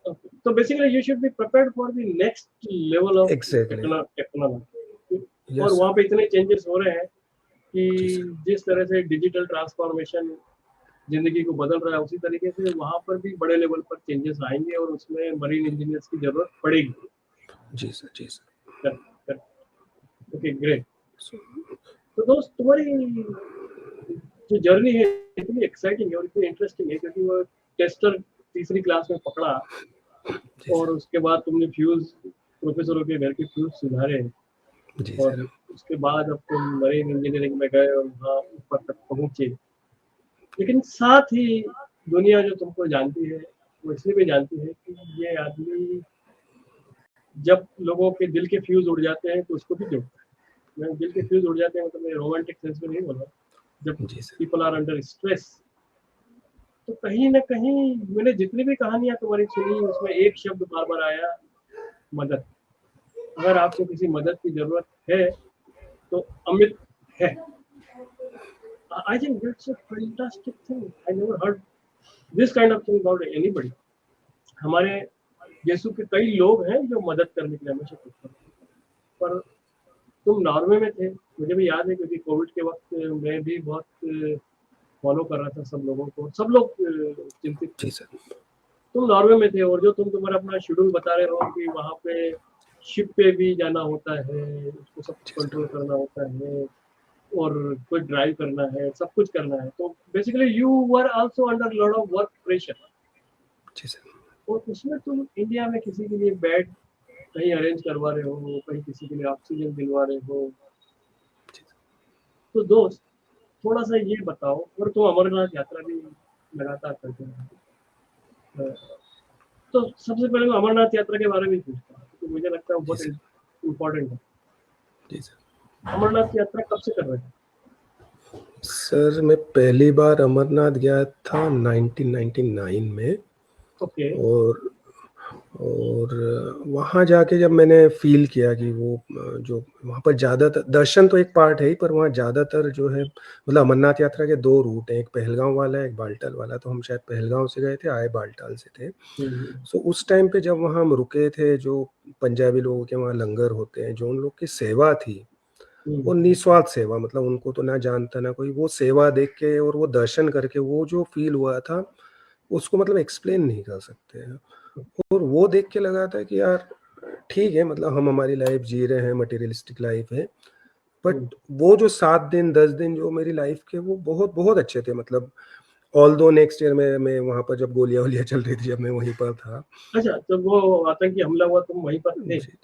Okay. So basically, you should be prepared for the next level of Exactly. technology. और Yes, वहाँ sir. पे इतने चेंजेस हो रहे हैं जी कि सर। जिस तरह से डिजिटल ट्रांसफॉर्मेशन जिंदगी को बदल रहा है, उसी तरीके से वहाँ पर भी बड़े लेवल पर चेंजेस आएंगे और उसमें मरीन इंजीनियर्स की जरूरत पड़ेगी। जी सर, जी सर। करेक्ट। Okay, great. तो दोस्त, तुम्हारी जो जर्नी है इतनी एक्साइटिंग है और इतनी इंटरेस्टिंग है, क्योंकि वो टेस्टर तीसरी क्लास में पकड़ा जी और सर। उसके बाद तुमने फ्यूज, प्रोफेसरों के घर के फ्यूज सुधारे जी और सर। उसके बाद अब तुम मरीन इंजीनियरिंग में गए और वहाँ ऊपर तक पहुंचे। लेकिन साथ ही दुनिया जो तुमको जानती है वो इसलिए भी जानती है कि ये आदमी, जब लोगों के दिल के फ्यूज उड़ जाते हैं तो उसको भी जोड़ता है। मैं दिल के फ्यूज उड़ जाते हैं मतलब मैं रोमांटिक सेंस में नहीं बोल रहा, जब जी sir. People are under stress, तो कहीं ना कहीं मैंने जितनी भी कहानियां तुम्हारी सुनी उसमें एक शब्द बार बार आया, मदद। अगर आपको किसी मदद की जरूरत है तो अमित है। I think that's a fantastic thing. I never heard this kind of thing about anybody. हमारे यीशु के कई लोग हैं जो मदद करने के लिए हमेशा तत्पर हैं। पर तुम नॉर्वे में थे, मुझे भी याद है, क्योंकि कोविड के वक्त मैं भी बहुत फॉलो कर रहा था सब लोगों को, सब लोग चिंतित थे। जी सर। तुम नॉर्वे में थे और जो तुम्हारा अपना शेड्यूल बता रहे हो कि वहाँ पे शिप पे भी जाना होता है, उसको सब जी कंट्रोल सर। करना होता है और कोई ड्राइव करना है, सब कुछ करना है, तो basically you were also under lot of work pressure. जी सर। और उसमें तुम इंडिया में किसी के लिए बेड कहीं अरेंज करवा रहे हो, कहीं किसी के लिए ऑक्सीजन दिलवा रहे हो। तो दोस्त, थोड़ा सा ये बताओ, और तुम अमरनाथ यात्रा भी लगातार करते हो, तो सबसे पहले मैं अमरनाथ यात्रा के बारे में पूछता हूँ, तो मुझे लगता है जी बहुत सर। इम्पोर्टेंट है। जी सर। अमरनाथ यात्रा कब से कर रहे थे? सर मैं पहली बार अमरनाथ गया था 1999 में। ओके। और वहाँ जाके जब मैंने फील किया कि वो जो वहाँ पर ज़्यादातर दर्शन तो एक पार्ट है ही, पर वहाँ ज़्यादातर जो है मतलब अमरनाथ यात्रा के 2 रूट हैं, एक पहलगाँव वाला है, एक बालटाल वाला। तो हम शायद पहलगाँव से गए थे, आए बालटाल से थे। सो उस टाइम पे जब वहाँ हम रुके थे, जो पंजाबी लोगों के वहाँ लंगर होते हैं, जो उन लोग की सेवा थी, वो निस्वार्थ सेवा, मतलब उनको तो ना जानता ना कोई, वो सेवा देख के और वो दर्शन करके वो जो फील हुआ था, उसको मतलब एक्सप्लेन नहीं कर सकते हैं। और वो देख के लगा था कि यार ठीक है, मतलब हम हमारी लाइफ जी रहे हैं, मटेरियलिस्टिक लाइफ है, बट वो जो 7 दिन 10 दिन जो मेरी लाइफ के, वो बहुत बहुत अच्छे थे। मतलब ऑल्दो नेक्स्ट ईयर में मैं वहाँ पर जब गोलियां वोलियां चल रही थी, जब मैं वहीं पर था। अच्छा, तो वो आतंकी हमला हुआ, तुम वहीं पर थे? जी जी।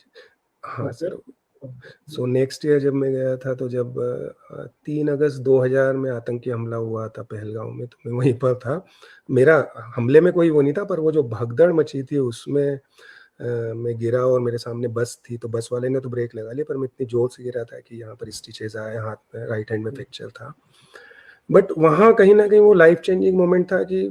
हाँ okay. Sir. So next year जब मैं गया था, तो जब 3 अगस्त 2000 में आतंकी हमला हुआ था पहलगांव में, तो मैं वहीं पर था। मेरा हमले में कोई वो नहीं था, पर वो जो भगदड़ मची थी उसमें मैं गिरा और मेरे सामने बस थी, तो बस वाले ने तो ब्रेक लगा लिया, पर मैं इतनी जोर से गिरा था कि यहाँ पर स्टिचेस आए हाथ में, राइट हैंड में फ्रैक्चर था। बट वहाँ कहीं ना कहीं वो लाइफ चेंजिंग मोमेंट था कि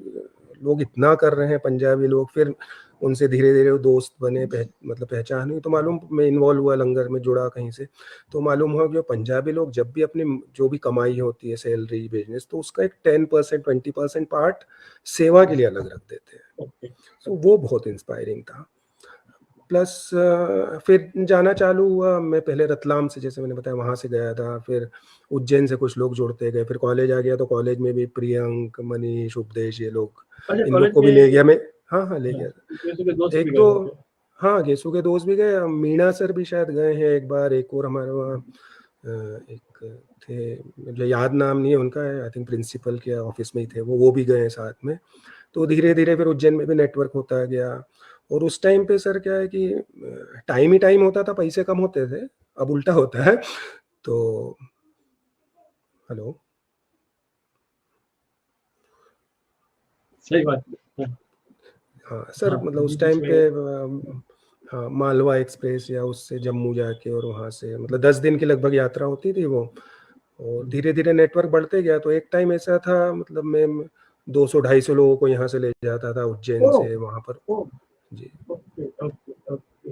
लोग इतना कर रहे हैं, पंजाबी लोग। फिर उनसे धीरे धीरे वो दोस्त बने, मतलब पहचान हुई, तो मालूम मैं इन्वॉल्व हुआ, लंगर में जुड़ा कहीं से, तो मालूम हुआ कि वो पंजाबी लोग जब भी अपनी जो भी कमाई होती है, सैलरी, बिजनेस, तो उसका एक 10% 20% पार्ट सेवा के लिए अलग रख देते हैं। ओके। सो वो बहुत इंस्पायरिंग था। प्लस फिर जाना चालू हुआ। मैं पहले रतलाम से, जैसे मैंने बताया, वहाँ से गया था। फिर उज्जैन से कुछ लोग जुड़ते गए। फिर कॉलेज आ गया, तो कॉलेज में भी प्रियंक, मनीष, उपदेश, ये लोग, अच्छा, इन लोग कॉलेज को भी ले में गया मैं। हाँ हाँ, ले गया। गेसु के दोस्त भी एक गए दो, होंगे। हाँ, गेसू के दोस्त भी गए, मीणा सर भी शायद गए हैं एक बार। एक और हमारे वहाँ एक थे, मुझे याद नाम नहीं है उनका, आई थिंक प्रिंसिपल के ऑफिस में ही थे वो भी गए साथ में। तो धीरे धीरे फिर उज्जैन में भी नेटवर्क होता गया। और उस टाइम पे सर क्या है कि टाइम ही टाइम होता था, पैसे कम होते थे। अब उल्टा होता है। तो हेलो। सही बात है। हाँ सर, हाँ, मतलब बीच उस बीच टाइम पे में। हाँ, मालवा एक्सप्रेस या उससे जम्मू जाके और वहाँ से, मतलब 10 दिन की लगभग यात्रा होती थी वो। और धीरे धीरे नेटवर्क बढ़ते गया। तो एक टाइम ऐसा था, मतलब मैं 200-250 लोगों को यहाँ से ले जाता था उज्जैन ओह, से वहाँ पर। ओह, जी। Okay, okay, okay,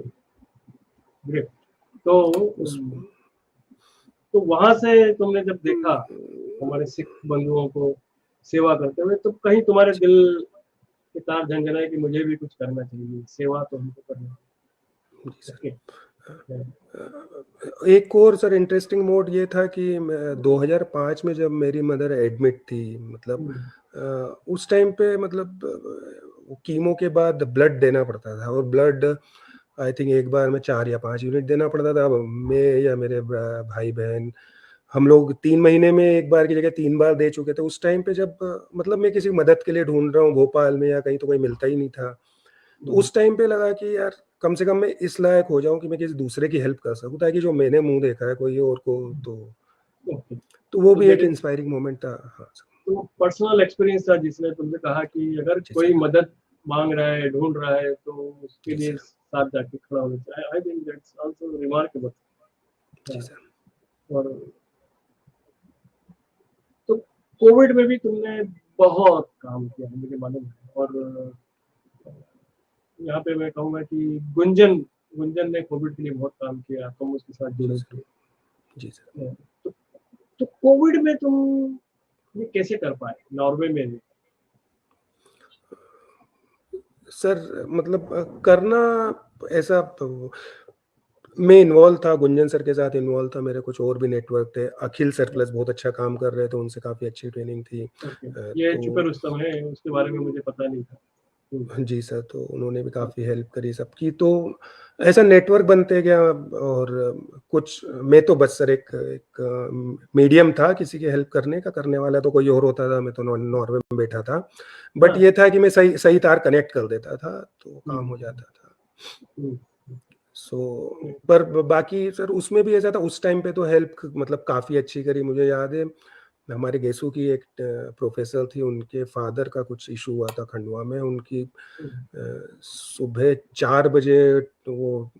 great. तो उस तो वहां से तुमने जब देखा हमारे सिख बंधुओं को सेवा करते हुए, तो कहीं तुम्हारे दिल के तार झंझनाए कि मुझे भी कुछ करना चाहिए, सेवा तो हमको करनी है। जी सर। ओके। एक और सर इंटरेस्टिंग मोड ये था कि 2005 में जब मेरी मदर एडमिट थी, मतलब उस टाइम पे, मतलब वो कीमो के बाद ब्लड देना पड़ता था। और ब्लड आई थिंक एक बार में 4 या 5 यूनिट देना पड़ता था। अब मैं या मेरे भाई बहन, हम लोग 3 महीने में एक बार की जगह 3 बार दे चुके थे। उस टाइम पे जब मतलब मैं किसी मदद के लिए ढूंढ रहा हूँ भोपाल में या कहीं, तो कोई मिलता ही नहीं था। तो उस टाइम पे लगा कि यार कम से कम मैं इस लायक हो जाऊं कि मैं किसी दूसरे की हेल्प कर सकूं, ताकि जो मैंने मुंह देखा है कोई और को, ओके। तो वो तो भी दैट एक इज, इंस्पायरिंग मोमेंट था। हाँ सर। तो पर्सनल एक्सपीरियंस था जिसने तुमसे कहा कि अगर जी कोई सर। मदद मांग रहा है, ढूंढ रहा है, तो उसके जी लिए सर। साथ जाके खड़ा होना चाहिए। I think that's also remarkable. जी सर। और तो कोविड में भी तुमने बहुत काम किया है, मुझे मालूम है। और यहाँ पे मैं कहूँगा कि गुंजन गुंजन ने कोविड के लिए बहुत काम किया, तुम उसके साथ जी जुड़े सर। थे। जी सर। तो, तो कोविड में तुम ये कैसे कर पाए नॉर्वे में भी? सर मतलब करना ऐसा, मैं इन्वॉल्व था, गुंजन सर के साथ इन्वॉल्व था, मेरे कुछ और भी नेटवर्क थे। अखिल सर प्लस बहुत अच्छा काम कर रहे थे, उनसे काफ़ी अच्छी ट्रेनिंग थी। ओके। ये चुपे तो रुस्तम है, उसके बारे में मुझे पता नहीं था। जी सर, तो उन्होंने भी काफ़ी हेल्प करी सबकी। तो ऐसा नेटवर्क बनते गया। और कुछ मैं तो बस सर एक एक मीडियम था किसी की हेल्प करने का। करने वाला तो कोई और होता था, मैं तो नॉर्वे में बैठा था। बट हाँ। ये था कि मैं सही सही तार कनेक्ट कर देता था, तो काम हो जाता था। हम्म, सो पर बाकी सर उसमें भी ऐसा था, उस टाइम पे तो हेल्प मतलब काफ़ी अच्छी करी, मुझे याद है। हमारे गेसू की एक प्रोफ़ेसर थी, उनके फ़ादर का कुछ इश्यू हुआ था खंडवा में, उनकी सुबह 4 बजे वो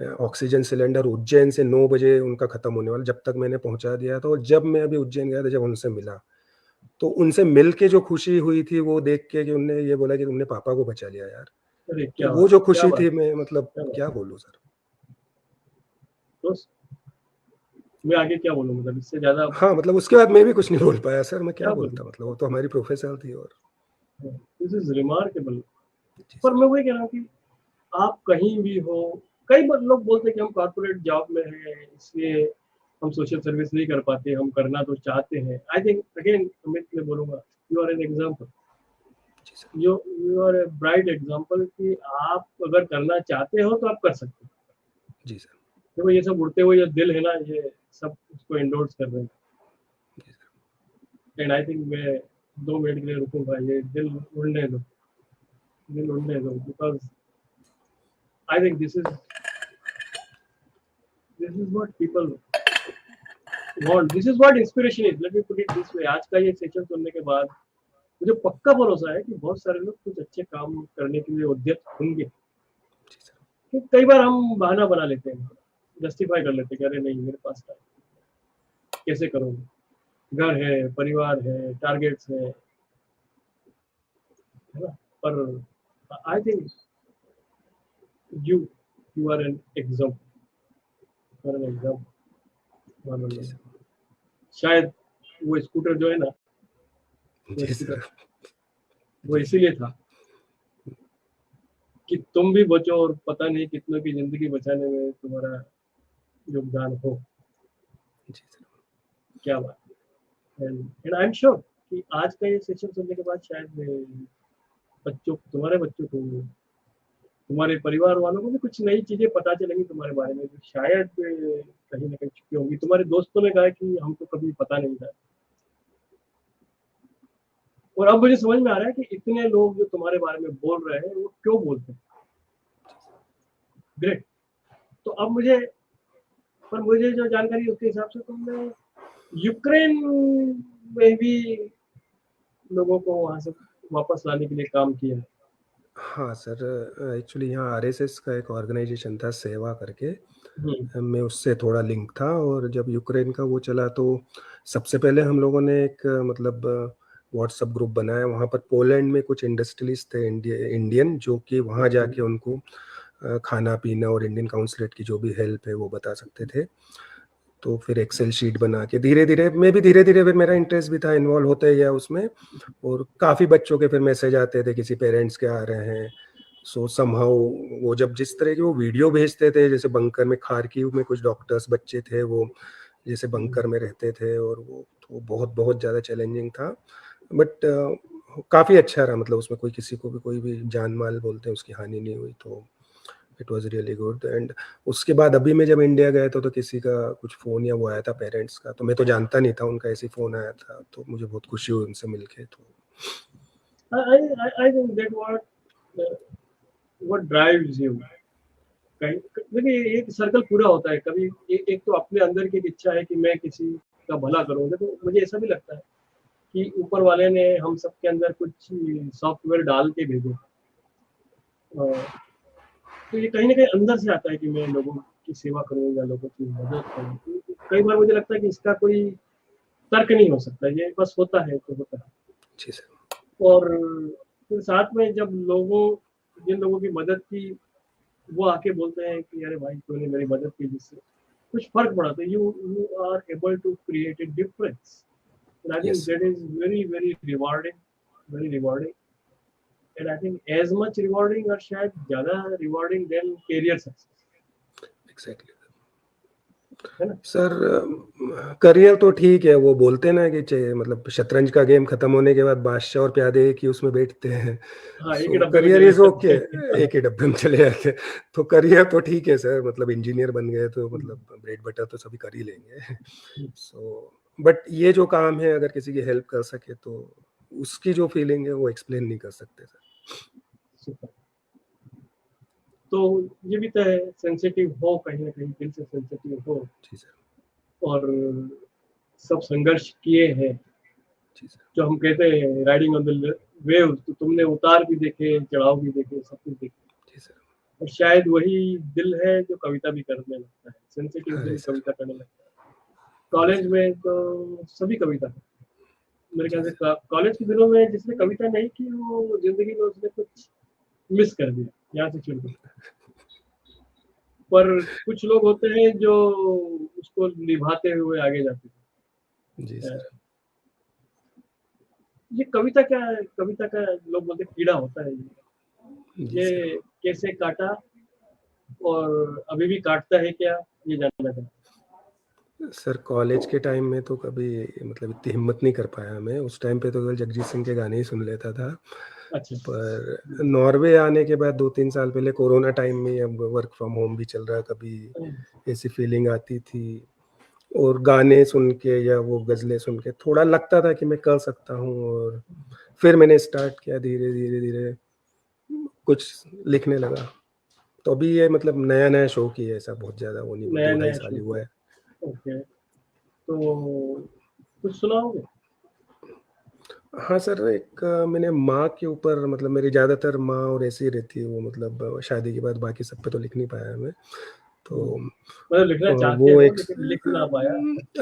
ऑक्सीजन सिलेंडर उज्जैन से 9 बजे उनका खत्म होने वाला, जब तक मैंने पहुँचा दिया था। और जब मैं अभी उज्जैन गया था, जब उनसे मिला, तो उनसे मिल के जो खुशी हुई थी वो देख के कि उन्होंने ये बोला कि तुमने पापा को बचा लिया यार। अरे तो क्या वो बात, जो क्या खुशी बात, थी, मैं मतलब क्या बात। क्या बोलूँ सर। तो मैं आगे क्या बोलूँ, मतलब इससे ज़्यादा हाँ, मतलब उसके बाद मैं भी कुछ नहीं बोल पाया सर, मैं क्या क्या बोलूँ? बोलता, मतलब वो तो हमारी प्रोफ़ेसर थी। और दिस इज़ रिमार्केबल। जी पर सर। मैं वही कह रहा हूँ कि आप कहीं भी हो, कई बार लोग बोलते हैं कि हम कॉर्पोरेट जॉब में हैं, इसलिए हम सोशल सर्विस नहीं कर पाते, हम करना तो चाहते हैं। आई थिंक अगेन अमित मैं बोलूँगा, यू आर एन एग्ज़ाम्पल, जी sir. You are a bright example कि आप अगर करना चाहते हो तो आप कर सकते हो। जी सर। देखो ये सब उड़ते हुए ये दिल है ना, ये सब उसको एंडोर्स कर रहे हैं। जी सर। एंड आई थिंक मैं 2 मिनट के लिए रुकूँगा, ये दिल उड़ने दो, दिल उड़ने दो, because I think this is what people want, this is what inspiration is, let me put it this way. आज का ये सेशन सुनने के बाद मुझे पक्का भरोसा है कि बहुत सारे लोग कुछ अच्छे काम करने के लिए उद्यत होंगे। जी सर। कि कई बार हम बहाना बना लेते हैं, जस्टिफाई कर लेते हैं कि अरे नहीं मेरे पास टाइम, कैसे करूँगा? घर है, परिवार है, टारगेट्स हैं, है ना? पर I think you you are an example, you are an example. जी और सर। शायद वो स्कूटर जो है ना, वो जी स्कूटर सर। वो जी सर। इसीलिए था कि तुम भी बचो और पता नहीं कितनों की ज़िंदगी बचाने में तुम्हारा योगदान हो। जी सर। क्या बात है। एंड आई एम श्योर कि आज का ये सेशन सुनने के बाद शायद बच्चों, तुम्हारे बच्चों को, तुम्हारे परिवार वालों को भी कुछ नई चीजें पता चलेंगी तुम्हारे बारे में, जो शायद कहीं ना कहीं छुपी होंगी। तुम्हारे दोस्तों ने कहा कि हमको कभी पता नहीं था, और अब मुझे समझ में आ रहा है कि इतने लोग जो तुम्हारे बारे में बोल रहे हैं वो क्यों बोलते हैं। ग्रेट। तो अब मुझे, पर मुझे जो जानकारी है उसके हिसाब से तुमने यूक्रेन में भी लोगों को वहां से वापस लाने के लिए काम किया है। हाँ सर, एक्चुअली यहाँ आरएसएस का एक ऑर्गेनाइजेशन था सेवा करके, हम्म। मैं उससे थोड़ा लिंक था। और जब यूक्रेन का वो चला तो सबसे पहले हम लोगों ने एक मतलब व्हाट्सएप ग्रुप बनाया। वहाँ पर पोलैंड में कुछ इंडस्ट्रियलिस्ट थे इंडियन, जो कि वहाँ जाके उनको खाना पीना और इंडियन काउंसलेट की जो भी हेल्प है वो बता सकते थे। तो फिर एक्सेल शीट बना के धीरे-धीरे, मैं भी धीरे-धीरे, फिर मेरा इंटरेस्ट भी था, इन्वॉल्व होते गया उसमें। और काफ़ी बच्चों के फिर मैसेज आते थे, किसी पेरेंट्स के आ रहे हैं। सो समहाउ वो जब जिस तरह की वो वीडियो भेजते थे, जैसे बंकर में, खार्किव में कुछ डॉक्टर्स बच्चे थे, वो जैसे बंकर में रहते थे, और वो तो बहुत बहुत ज़्यादा चैलेंजिंग था। बट काफ़ी अच्छा रहा, मतलब उसमें कोई किसी को भी कोई भी जान माल बोलते हैं उसकी हानि नहीं हुई, तो it was really good. And उसके बाद अभी मैं जब इंडिया गया था, तो किसी का कुछ फ़ोन या वो आया था पेरेंट्स का, तो मैं तो जानता नहीं था, उनका ऐसे ही फ़ोन आया था, तो मुझे बहुत खुशी हुई उनसे मिलके। तो I think that what drives you, कहीं देखिए एक सर्कल पूरा होता है। कभी एक तो अपने अंदर की एक इच्छा है कि मैं किसी का भला करूं। देखो मुझे ऐसा भी लगता है कि ऊपर वाले ने हम सबके अंदर कुछ सॉफ्टवेयर डाल के भेजे, तो ये कहीं ना कहीं अंदर से आता है कि मैं लोगों की सेवा करूं या लोगों की मदद करूं। तो कई बार मुझे लगता है कि इसका कोई तर्क नहीं हो सकता, ये बस होता है तो होता है। जी सर। और फिर साथ में जब लोगों, जिन लोगों की मदद की, वो आके बोलते हैं कि अरे भाई तूने मेरी मदद की जिससे कुछ फर्क पड़ा, तो you you are able to create a difference. And I think yes that is very very rewarding, very rewarding. And I think as much rewarding और शायद ज्यादा rewarding than career success, exactly है ना? सर। करियर तो ठीक है, वो बोलते हैं ना कि मतलब शतरंज का गेम खत्म होने के बाद बादशाह और प्यादे एक ही उसमें बैठते हैं। हाँ, एक ही सो डब्बे में करियर चले इज ओके, जाते हैं। एक ही डब्बे में चले जाते हैं। तो करियर तो ठीक है सर, मतलब इंजीनियर बन गए तो मतलब ब्रेड बटर तो सभी कर ही लेंगे। सो बट ये जो काम है, अगर किसी की हेल्प कर सके तो उसकी जो फीलिंग है वो एक्सप्लेन नहीं कर सकते सर। Super. तो ये भी तय सेंसिटिव हो, कहीं ना कहीं दिल से सेंसिटिव हो, जी सर। और सब संघर्ष किए हैं, जी सर। जो हम कहते हैं राइडिंग ऑन द वेव, तो तुमने उतार भी देखे, चढ़ाव भी देखे, सब कुछ देखे। जी सर। और शायद वही दिल है जो कविता भी करने लगता है, सेंसिटिव अरे दिल सर। कविता करने लगता है। जी कॉलेज सर। में तो सभी कविता है। मेरे जी ख्याल से सर। कॉलेज के दिनों में जिसने कविता नहीं की, वो जिंदगी में उसने कुछ मिस कर दिया, यहाँ से शुरू। पर कुछ लोग होते हैं जो उसको निभाते हुए आगे जाते जी हैं। सर। ये कविता क्या है, कविता का लोग बोलते हैं कीड़ा होता है जी सर। ये कैसे काटा और अभी भी काटता है क्या, ये जानना चाहता सर कॉलेज के टाइम में तो कभी मतलब इतनी हिम्मत नहीं कर पाया मैं, उस टाइम पे तो केवल जगजीत सिंह के गाने ही सुन लेता था। हूँ। अच्छा। पर नॉर्वे आने के बाद 2-3 साल पहले कोरोना टाइम में अब वर्क फ्रॉम होम भी चल रहा, कभी ऐसी फीलिंग आती थी और गाने सुन के या वो गज़लें सुन के थोड़ा लगता था कि मैं कर सकता हूँ, और फिर मैंने स्टार्ट किया धीरे-धीरे कुछ लिखने लगा। तो अभी ये मतलब नया-नया शौक ही है, ऐसा बहुत ज़्यादा वो नहीं, नया 2 ढाई नया साल ही शो। हुआ है। ओके, तो कुछ सुनाओगे? हाँ सर, एक मैंने माँ के ऊपर, मतलब मेरी ज़्यादातर माँ और ऐसी ही रहती है वो, मतलब शादी के बाद बाकी सब पे तो लिख नहीं पाया मैं। तो मतलब लिखना चाहते वो हो एक लेकिन लिख ना पाया।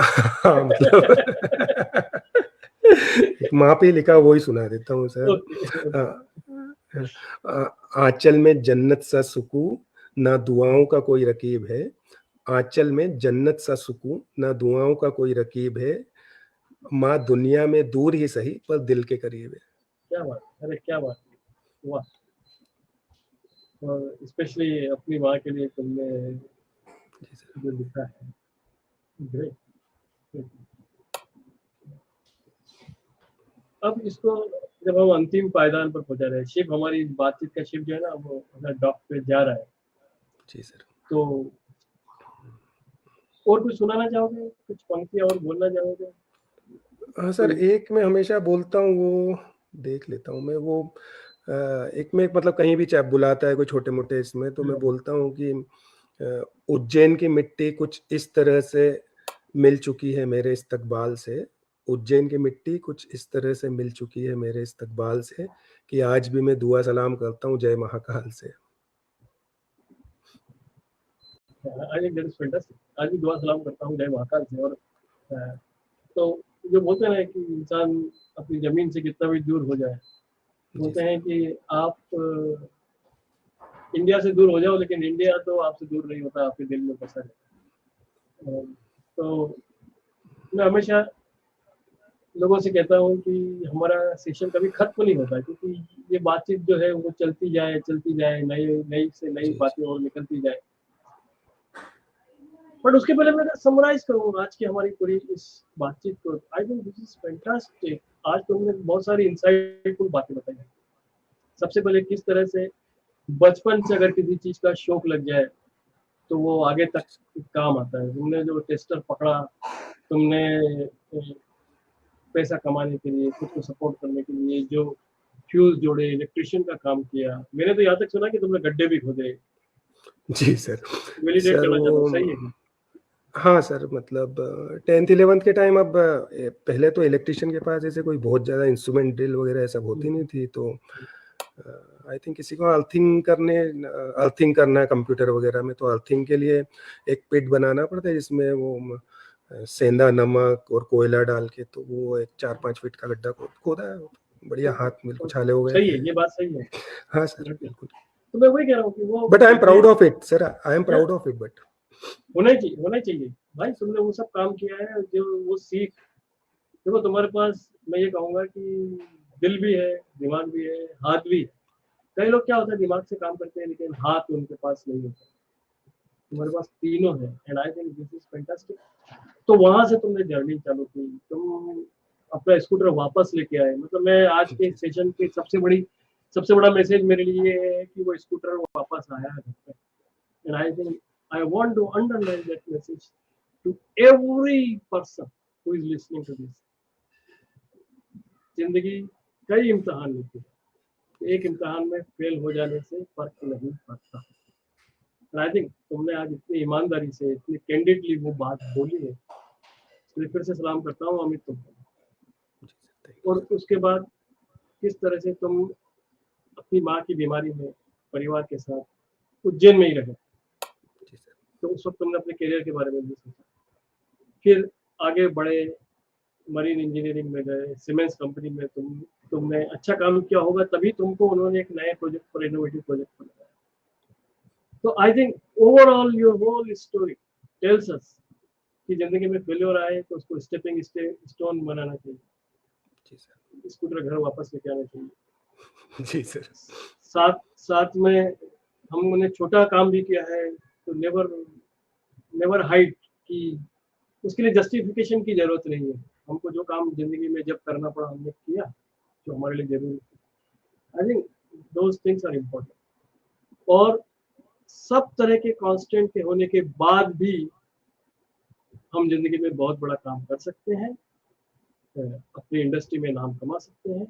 हाँ, मतलब एक माँ पे ही लिखा वो ही सुना देता हूँ सर। ओके। आँचल में जन्नत सा सुकून, ना दुआओं का कोई रकीब है। आँचल में जन्नत सा सुकून, ना दुआओं का कोई रकीब है। माँ दुनिया में दूर ही सही पर दिल के करीब है। क्या बात, अरे क्या बात, वाह। और स्पेशली अपनी माँ के लिए तुमने जी सर। जो लिखा है, ग्रेट। अब इसको जब हम अंतिम पायदान पर पहुंचा रहे हैं, शिप हमारी बातचीत का शिप जो है ना, वो अपना डॉक पे जा रहा है, जी सर। तो और कुछ सुनाना चाहोगे, कुछ पंक्तियां और बोलना चाहोगे? हाँ सर, कोई एक मैं हमेशा बोलता हूँ वो देख लेता हूँ मैं वो, एक में मतलब कहीं भी चाहे बुलाता है कोई छोटे-मोटे इसमें, तो मैं बोलता हूँ कि उज्जैन की मिट्टी कुछ इस तरह से मिल चुकी है मेरे इस्तकबाल से, उज्जैन की मिट्टी कुछ इस तरह से मिल चुकी है मेरे इस्तकबाल से, कि आज भी मैं दुआ सलाम करता हूँ जय महाकाल से। I think that is fantastic. आज भी दुआ सलाम करता हूँ जय महाकाल से। और अ, तो जो बोलते हैं ना कि इंसान अपनी जमीन से कितना भी दूर हो जाए, जी बोलते सर। हैं कि आप इंडिया से दूर हो जाओ, लेकिन इंडिया तो आपसे दूर नहीं होता, आपके दिल में बसा रहता है। तो मैं हमेशा लोगों से कहता हूँ कि हमारा सेशन कभी खत्म नहीं होता, क्योंकि ये बातचीत जो है वो चलती जाए, नई नई से नई जी, जी। बातें और निकलती जाए। बट उसके पहले मैं समराइज करूँ आज की हमारी पूरी इस बातचीत को, I think this is fantastic. आज तुमने बहुत सारी इंसाइटफुल बातें बताई। सबसे पहले किस तरह से बचपन से अगर किसी चीज का शौक लग जाए तो वो आगे तक काम आता है। तुमने जो टेस्टर पकड़ा, तुमने पैसा कमाने के लिए, खुद को सपोर्ट करने के लिए जो फ्यूज जोड़े, इलेक्ट्रिशियन का काम किया। मैंने तो यहाँ तक सुना कि तुमने गड्ढे भी खोदे। जी सर। वैलिडेट सर करना वो चाहता हूँ, सही है क्या? हाँ सर, मतलब 10th-11th के टाइम, अब पहले तो इलेक्ट्रिशियन के पास ऐसे कोई बहुत ज़्यादा इंस्ट्रूमेंट ड्रिल वगैरह सब होती नहीं थी, तो आई थिंक किसी को अर्थिंग करना है कंप्यूटर वगैरह में, तो अर्थिंग के लिए एक पिट बनाना पड़ता है जिसमें वो सेंधा नमक और कोयला डाल के, तो वो एक 4-5 फीट का गड्ढा खोदा है। बढ़िया, हाथ में कुछ छाले हो गए सही थे। है, ये बात सही है। हाँ सर, बिल्कुल। बिल्कुल। तो मैं वही कह रहा हूँ कि वो बट आई एम गड्ढे proud of it sir, I am proud of it but होना चाहिए भाई। तुमने वो सब काम किया है, जो वो सीख, देखो तुम्हारे पास, मैं ये कहूंगा कि दिल भी है, दिमाग भी है, हाथ भी है। कई लोग क्या होता है, दिमाग से काम करते हैं लेकिन हाथ उनके पास नहीं होता। तुम्हारे पास तीनों है, and I think this is fantastic. तो वहां से तुमने जर्नी चालू की, तुम अपना स्कूटर वापस लेके आए। मतलब मैं आज के जी सेशन की सबसे बड़ा मैसेज मेरे लिए ये है कि वो स्कूटर वापस आया है घर पे। And I think I want to underline that message to every person who is listening to this. जिंदगी कई इम्तिहान लेती है, एक इम्तिहान में फेल हो जाने से फर्क नहीं पड़ता। आई थिंक तुमने आज इतनी ईमानदारी से, इतनी कैंडिडली वो बात बोली है, इसलिए फिर से सलाम करता हूँ अमित तुमको। जी सर, थैंक यू और सर। उसके बाद किस तरह से तुम अपनी माँ की बीमारी में परिवार के साथ उज्जैन में ही रहे, जी सर। तो उस वक्त तुमने अपने करियर के बारे में भी सोचा, फिर आगे बढ़े, मरीन इंजीनियरिंग में गए, सीमेंस कंपनी में तुमने अच्छा काम किया होगा, तभी तुमको उन्होंने एक नए प्रोजेक्ट पर, इनोवेटिव प्रोजेक्ट पर लगाया। तो I think overall your whole story tells us कि जिंदगी में फेल्योर आए तो उसको स्टेपिंग स्टोन बनाना चाहिए, जी सर। स्कूटर घर वापस लेके आना चाहिए। जी सर। साथ साथ में हमने छोटा काम भी किया है तो नेवर नेवर हाइड कि उसके लिए जस्टिफिकेशन की जरूरत नहीं है। हमको जो काम जिंदगी में जब करना पड़ा हमने किया, जो हमारे लिए जरूरी था। I think those things are important. और सब तरह के कांस्टेंट के होने के बाद भी हम जिंदगी में बहुत बड़ा काम कर सकते हैं, अपनी इंडस्ट्री में नाम कमा सकते हैं।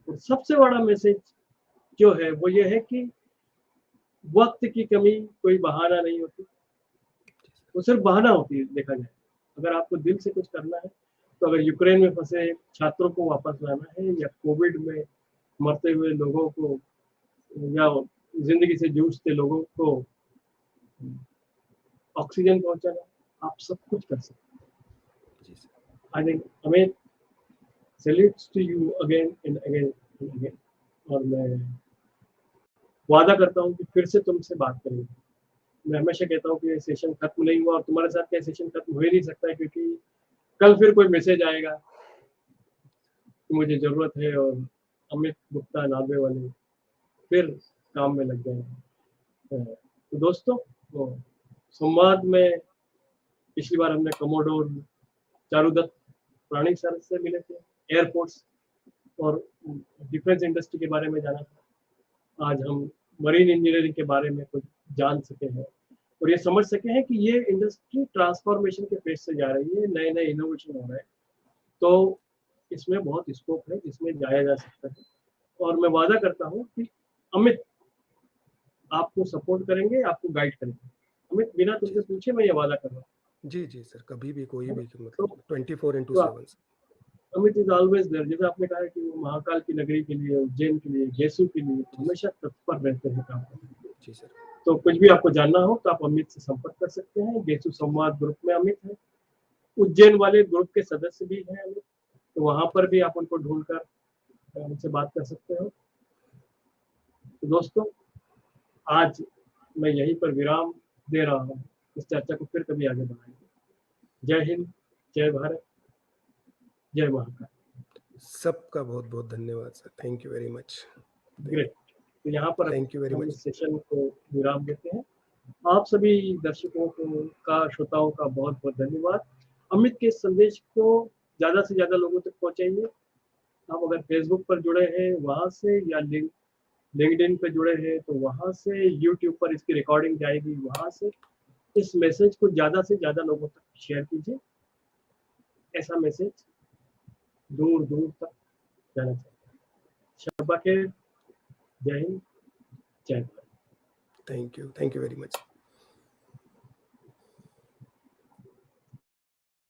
और सबसे बड़ा मैसेज जो है वो ये है कि वक्त की कमी कोई बहाना नहीं होती, वो सिर्फ बहाना होती है देखा जाए। अगर आपको दिल से कुछ करना है तो अगर यूक्रेन में फंसे छात्रों को वापस लाना है, या कोविड में मरते हुए लोगों को, या जिंदगी से जूझते लोगों को ऑक्सीजन पहुंचाना, आप सब कुछ कर सकते हैं। जी सर। आई थिंक हमें salutes to you again and again and again. और मैं वादा करता हूँ कि फिर से तुमसे बात करेंगे। मैं हमेशा कहता हूँ कि ये सेशन खत्म नहीं हुआ, और तुम्हारे साथ क्या सेशन खत्म हो ही नहीं सकता है, क्योंकि कल फिर कोई मैसेज आएगा कि मुझे जरूरत है, और अमित गुप्ता नाबे वाले फिर काम में लग जाएंगे। तो दोस्तों, तो संवाद में पिछली बार हमने कमोडोर चारुदत्त प्राणिक सर से मिले थे, एयरपोर्ट्स और डिफेंस इंडस्ट्री के बारे में जाना था। आज हम मरीन इंजीनियरिंग के बारे में कुछ जान सके हैं, और ये समझ सके हैं कि ये इंडस्ट्री ट्रांसफॉर्मेशन के फेज से जा रही है, नए नए इनोवेशन हो रहे हैं। तो इसमें बहुत स्कोप है, इसमें जाया जा सकता है। और मैं वादा करता हूँ कि अमित आपको सपोर्ट करेंगे, आपको गाइड करेंगे। अमित, बिना जी तुमसे पूछे मैं ये वादा कर रहा हूँ। जी जी सर, कभी भी कोई भी तो, मतलब 24/7 तो sir. Amit is always there. जैसे आपने कहा कि वो महाकाल की नगरी के लिए, उज्जैन के लिए, गेसू के लिए जी हमेशा तत्पर रहते हैं काम करने। जी सर। तो कुछ भी आपको जानना हो तो आप अमित से संपर्क कर सकते हैं। गेसू संवाद ग्रुप में अमित है, उज्जैन वाले ग्रुप के सदस्य भी हैं अमित, तो वहां पर भी आप उनको ढूंढकर उनसे बात कर सकते हो। तो दोस्तों, आज मैं यहीं पर विराम दे रहा हूँ। इस चर्चा को फिर कभी आगे बढ़ाएंगे। जय हिंद, जय भारत, जय महाकाल। सबका बहुत बहुत धन्यवाद sir, thank you very much. Great. तो यहाँ पर थैंक यू वेरी हम मच। इस सेशन को विराम देते हैं। आप सभी दर्शकों का, श्रोताओं का बहुत बहुत धन्यवाद। अमित के संदेश को ज्यादा से ज्यादा लोगों तक पहुंचाइए। आप अगर फेसबुक पर जुड़े हैं वहां से, या लिंक्डइन पे जुड़े हैं तो वहां से, यूट्यूब पर इसकी रिकॉर्डिंग जाएगी वहां से। इस मैसेज को ज्यादा से ज्यादा लोगों तक शेयर कीजिए। ऐसा मैसेज दूर दूर तक जाना चाहिए। शब्बा खैर, जय हिंद, जय Bharat. Thank you very much.